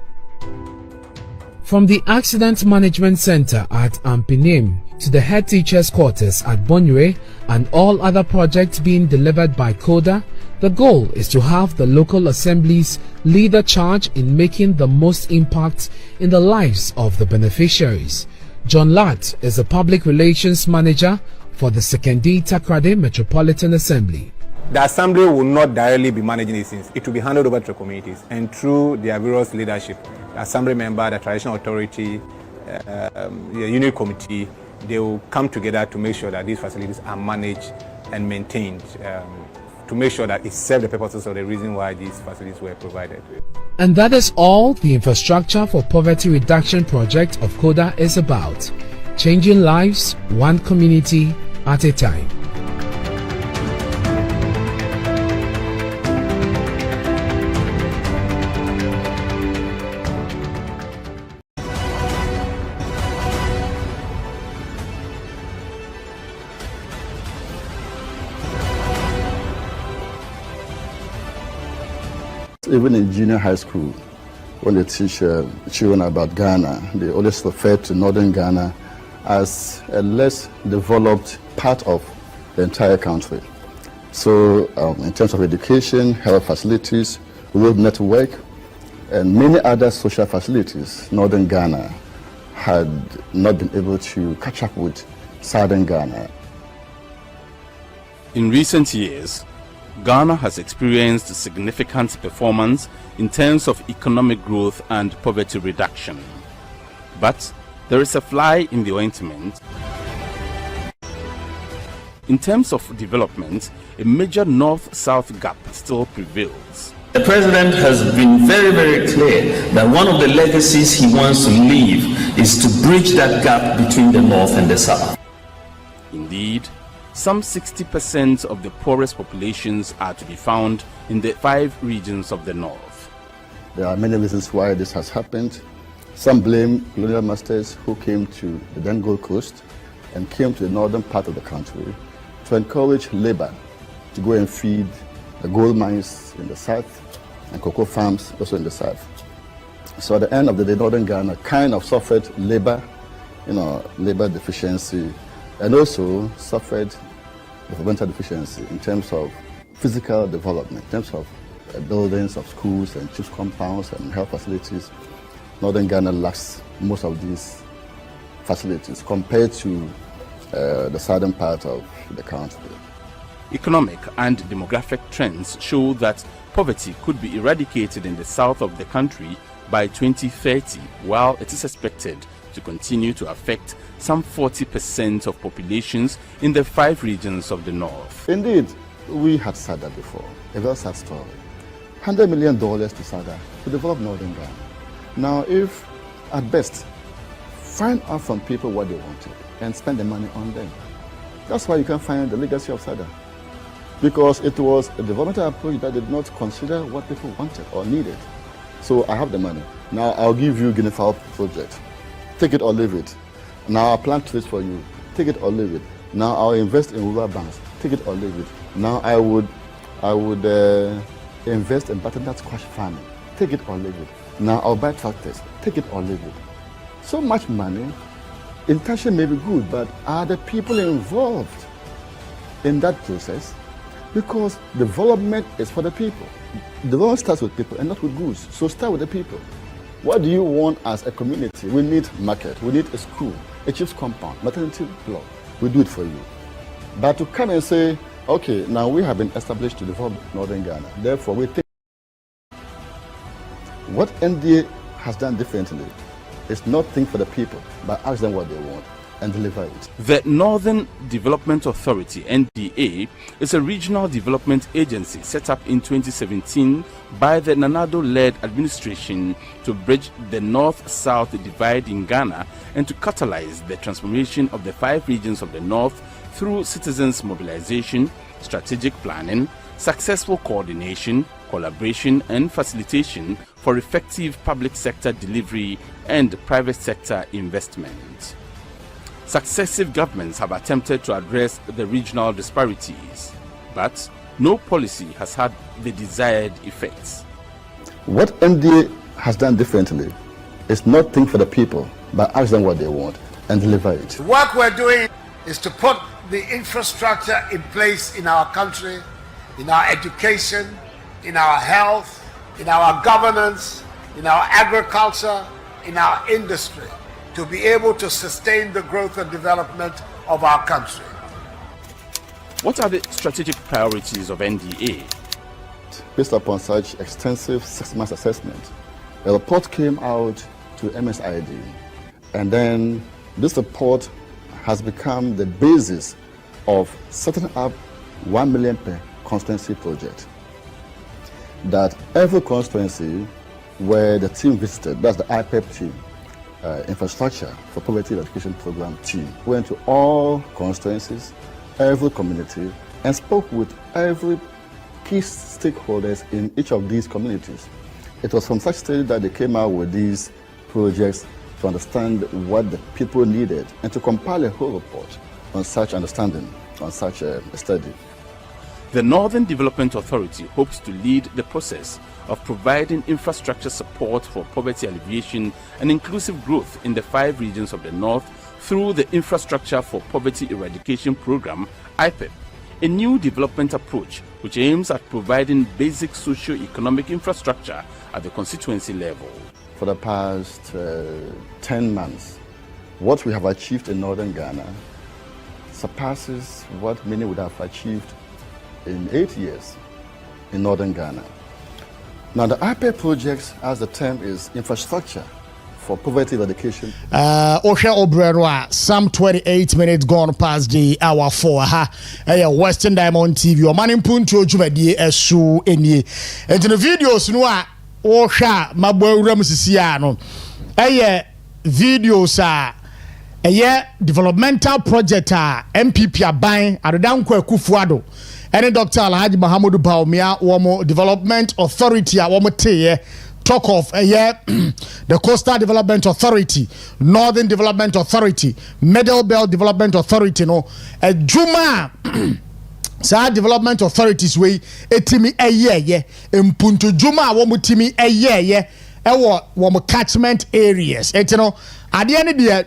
From the Accident Management Center at Ampinim to the head teachers' quarters at Bonyue and all other projects being delivered by CODA, the goal is to have the local assemblies lead the charge in making the most impact in the lives of the beneficiaries. John Latt is the Public Relations Manager for the Sekondi Takoradi Metropolitan Assembly. The Assembly will not directly be managing these things. It will be handed over to the communities and through their various leadership, the Assembly member, the Traditional Authority, the Unit Committee, they will come together to make sure that these facilities are managed and maintained to make sure that it serves the purposes of the reason why these facilities were provided. And that is all the Infrastructure for Poverty Reduction project of CODA is about. Changing lives, one community at a time. Even in junior high school, when they teach children about Ghana, they always refer to northern Ghana as a less developed part of the entire country. So in terms of education, health facilities, road network, and many other social facilities, northern Ghana had not been able to catch up with southern Ghana. In recent years, Ghana has experienced significant performance in terms of economic growth and poverty reduction. But there is a fly in the ointment. In terms of development, a major north-south gap still prevails. The president has been very, very clear that one of the legacies he wants to leave is to bridge that gap between the north and the south. Indeed, some 60% of the poorest populations are to be found in the 5 regions of the north. There are many reasons why this has happened. Some blame colonial masters who came to the then Gold Coast and came to the northern part of the country to encourage labor to go and feed the gold mines in the south and cocoa farms also in the south. So at the end of the day, northern Ghana kind of suffered labor deficiency, and also suffered developmental deficiency in terms of physical development, in terms of buildings of schools and church compounds and health facilities. Northern Ghana lacks most of these facilities compared to the southern part of the country. Economic and demographic trends show that poverty could be eradicated in the south of the country by 2030, while it is expected to continue to affect some 40% of populations in the 5 regions of the north. Indeed, we had said that before, a very sad story. $100 million to SADA to develop northern Ghana. Now, if at best, find out from people what they wanted and spend the money on them. That's why you can find the legacy of SADA. Because it was a developmental approach that did not consider what people wanted or needed. So I have the money. Now I'll give you Guinea Fowl project. Take it or leave it. Now I'll plant trees for you. Take it or leave it. Now I'll invest in rural banks. Take it or leave it. Now I would invest in butternut squash farming. Take it or leave it. Now I'll buy tractors. Take it or leave it. So much money. Intention may be good, but are the people involved in that process Because development is for the people. Development starts with people and not with goods. So start with the people. What do you want as a community? We need market, we need a school, a chief's compound, maternity block. We do it for you. But to come and say, okay, now we have been established to develop Northern Ghana. Therefore, we think what NDA has done differently is not think for the people, but ask them what they want and deliver it. The Northern Development Authority, NDA, is a regional development agency set up in 2017 by the Nanado-led administration to bridge the north-south divide in Ghana and to catalyze the transformation of the 5 regions of the north through citizens' mobilization, strategic planning, successful coordination, collaboration and facilitation for effective public sector delivery and private sector investment. Successive governments have attempted to address the regional disparities, but no policy has had the desired effects. What NDA has done differently is not think for the people, but ask them what they want and deliver it. The work we're doing is to put the infrastructure in place in our country, in our education, in our health, in our governance, in our agriculture, in our industry, to be able to sustain the growth and development of our country. What are the strategic priorities of NDA? Based upon such extensive 6-month assessment, a report came out to MSID, and then this report has become the basis of setting up 1 million per constituency project. That every constituency where the team visited, that's the IPEP team, Infrastructure for Poverty Eradication Program team, went to all constituencies, every community, and spoke with every key stakeholders in each of these communities. It was from such study that they came out with these projects to understand what the people needed and to compile a whole report on such understanding, on such a study. The Northern Development Authority hopes to lead the process of providing infrastructure support for poverty alleviation and inclusive growth in the 5 regions of the North through the Infrastructure for Poverty Eradication Program, IPEP, a new development approach which aims at providing basic socio-economic infrastructure at the constituency level. For the past 10 months, what we have achieved in Northern Ghana surpasses what many would have achieved in 8 years in Northern Ghana. Now, the IPEP projects, as the term is, infrastructure for poverty eradication. Osha Obrero, some 28 minutes gone past the hour 4. Western Diamond TV, Oman Mpuntuo Jumadi Esu Eni. And in the videos, Osha Mabo Ramsisiano. Videos developmental project MPP aban Adodankwa Kufuado. And Dr. Alhaji Mahamudu Baumia, Womo Development Authority, Womo talk of the Coastal Development Authority, Northern Development Authority, Middle Belt Development Authority, no, a Juma. Sa development authorities way etimi Mpuntuo Juma womu timi womu catchment areas. At the end of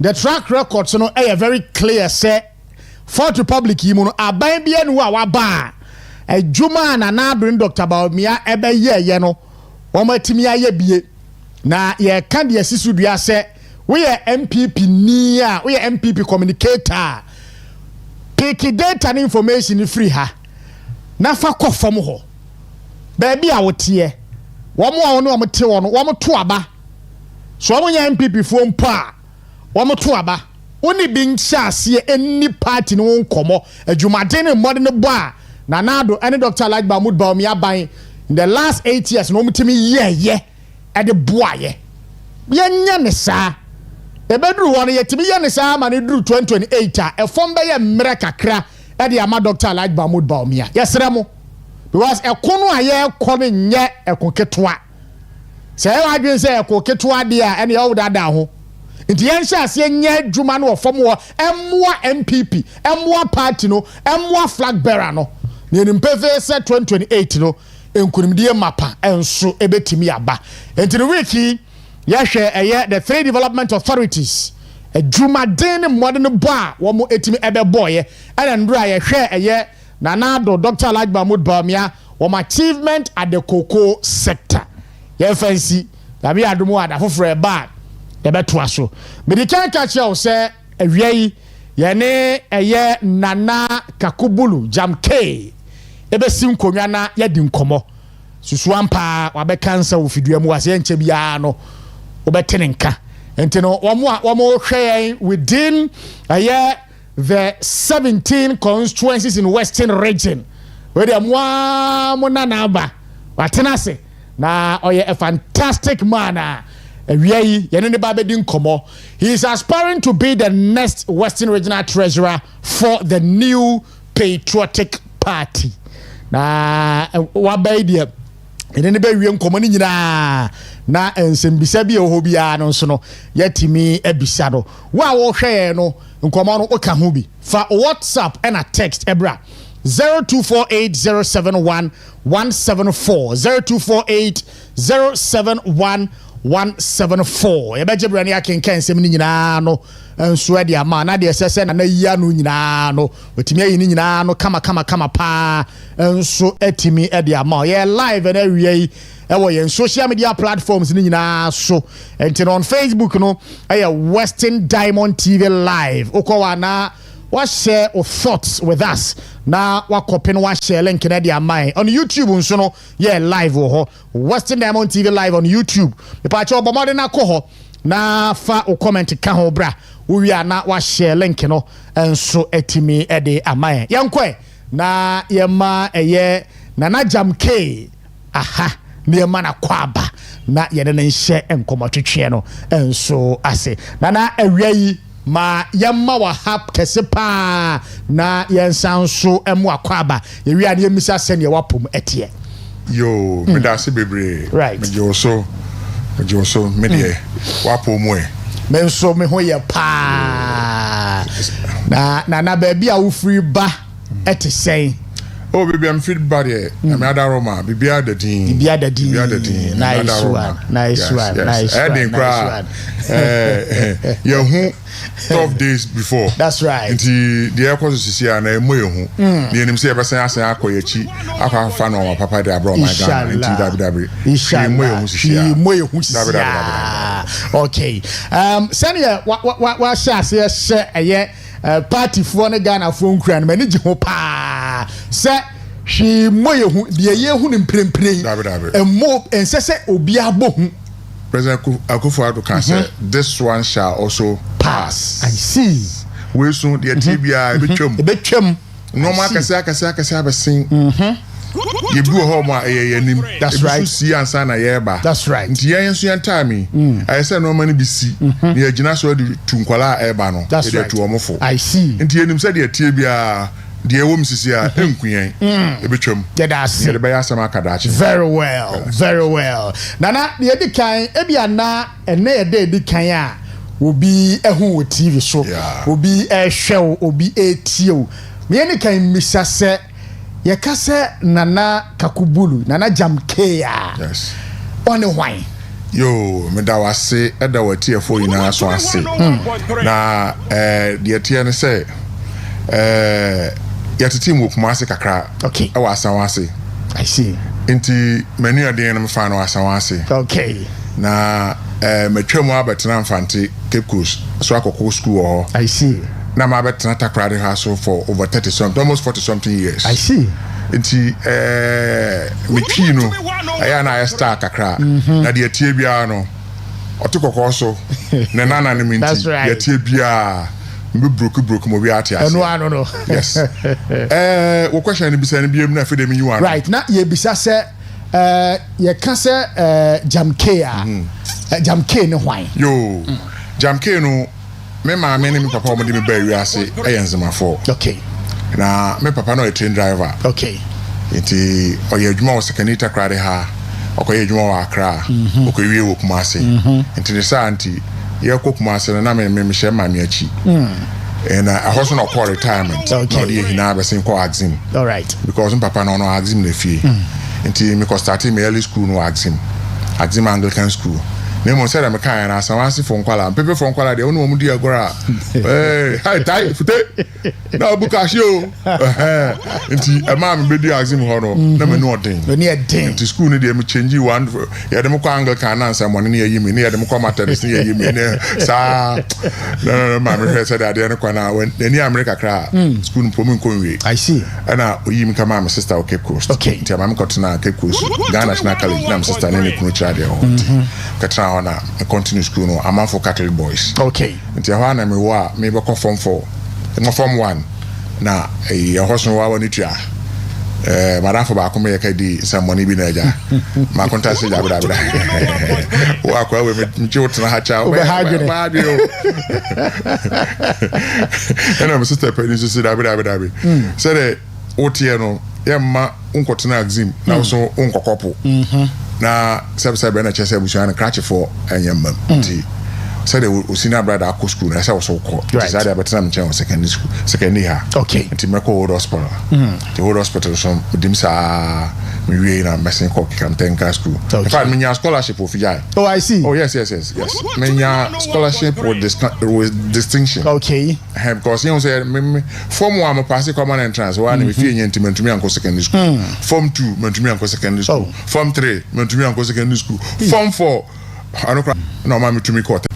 the track records very clear say Fourth Republic yimuno aban bia no wa ba Juma na na bring Dr. Baumia ebe no womatimi aye bie na ye ka de asisu dua se we MPP ni a we MPP communicator pick data and information free ha na fa kofam ho ba bia wote womo a wono wote wono womo to aba so womo nya MPP fo mpa womo to aba oni bin chase any party no nkomo adwumaden modern boa na nado any Dr. Alhaji Mahmoud Baumia ban in the last 8 years no mutimi ye e de boa ye nya ne sa ebedru won yetimi ye ne sa ma ne duru 2028 e fom be ye mre kakra e de ama Dr. Alhaji Mahmoud Baumia yesre mo because e kono aye kono nye e koketoa se e wadwen se e koketoa de a ene ye wudada ho nti yensha ase nye dwuma no fom wo emmoa MPP emmoa party no emmoa flag bearer no ne nimpefe se 2028 no enkunimdie mapa enso ebetimi aba enti no wiki yahwe the 3 development authorities adwuma den modern boa wo mo etimi ebe boye ana ndura yahwe Nanado Dr. Alhaji Mahmoud Bawumia achievement at the cocoa sector. Ye fancy Dabi adumu ada foforo eba de beto aso. Me di kan catch you say awie ye ne eye Nana Kakubulu Jamke ebe sim konwa na ye di nkomo. Susu ampa wa be kansa wo fidua mu ase enche bia no wo betene nka. Enti no wo hwe within the 17 constituencies in Western region. Where the mo na ba watenase na oye a fantastic man. He is aspiring to be the next Western Regional Treasurer for the new Patriotic Party. Na wabaidi ene be wiem komoni nyina na ensembisa bi ohobia no so no yatimi ebisa do wa wo hwe no nkomo no oka ho bi fa WhatsApp and a text ebra 0248071174 0248071174 ebeje brani akenkan nsem ni nyina no nso ade ama na de sese na yia no nyina no otimi ayi ni nyina no kama pa nso etimi ade ama ye live na wie ewo ye social media platforms ni nyina so enti on Facebook no Western Diamond TV live okowa na what share of thoughts with us na wakopen wa share link na dia mai on YouTube nso no live ho Western Diamond TV live on YouTube me pa cho bomode na ko ho na fa o comment ka ho bra wo wi na wa share link no nso etimi ede amai yankwe na yema Nana Jamke aha ne yema na kwaba na yede na nhye enkomotwetwe no nso ase nana awia ma yamma wa hap kesepa na yensanso emu akwaba yewia ne yemisa sene wapom etie yo me da se bebre right me joso me de wapom e me nso me ho ye pa na baby a wo free ba etisen oh baby I'm feed bad here I'm ada Roma bibia da din nice one you who 12 days before that's right nti the airport is here na emo ehu the enim say person asan akoyechi akwa fa no papa de abro my god nti dabi emo ehu sisia okay senior wa sha se eye party for ne Ghana for nkura no mani je ho pa se hwe moyehu de yehu ne mprempren emo ensese obi abohu President Akufo-Addo can say this one shall also pass. I see. We soon the tibia ebetwam normal kasa abesin you do home that's right see answer na yeba that's right nti yen so yan time I say no man be see na agina so de tunkwala eba no e de to omofo I see nti enim say de tibia de wom sisi a enkuyen ebetwam de be yasama kadachi very well nana de edikan ebiana ene ede edikan a obi ehu TV so obi ehwe obi etio me ene kan misa se ye kase Nana Kakubulu Nana Jamke yes one wine yo me da wase eda wati efo ina so ase na de tie ne se yatiti mu Kumasi kakra okay e wa asanwase I see nti many ade no me fa no asanwase okay na metwam abetena mfante Cape Coast so akoko school ho I see na ma betena Takoradi hustle for over 30 something almost 40 something years I see nti me twi no aya na star kakra na de tie bia no otokoko so na nana ne minti de tie bia me broke mo bi ati ase no yes wo question ni bisa ni biem na fe de me you right na ye bisa se ye ka se Jamke Jamke ne hwan yo Jamke no me ma me ne me papa mo de me ba wi ase ayenzemafo okay na me papa no a train driver okay nti oye adwuma wo Osikani Takoradi ha okoye adwuma wa Accra okoye wo Kumasi nti ne sa nti ye ko Kumasi na me hye ma me achi and I also not call retirement no dey hina be sin call exam all right because papa no exam na fie nti me ko start me early school no exam Anglican school Nemo said I'm a kind of some phone call, paper phone call, the only one dear Gora. Hi, tight, now Bukasho. A man be asking Hono, never know thing. Near Ding to school, they may change you one. Yadamoko can answer one near you, near the Mokomatas near you, sir. No, my said I didn't when the near America cry, school Pomun. I see. And now you come my sister of Cape Coast. Okay, tell my Cotina Cape Coast, Ghana National College, I'm sister and any Kunucha. Katrana, a continue school, no, I'm for Catholic boys. Okay. Until one, I'm a maybe form 4, and form 1. Now, a horse and wow, Nitria. Madame for Bakumeka di some money be naja. My contact is Abda. Walk away with Jot and Hatcha. And I'm sister Penny said Abda. Said Otiano, Yamma, Uncle Exim, now so Uncle Couple. Na sabe na chese bushana cratch for anyam ti said the senior brother ko school na say so call decided but na mchen secondary school secondary ha okay nti meko old hospital the old hospital so dim sa me we na mesin ko Kantenka school in fact me nya scholarship of Fijai. Oh, I see. Oh, yes me nya scholarship with distinction. Okay, because you know say me form 1 me pass common entrance one me fie nya ntimi anko secondary school form 2 me ntimi anko secondary school form 3 me ntimi anko secondary school form 4 I don't know, no, I'm to me quarter.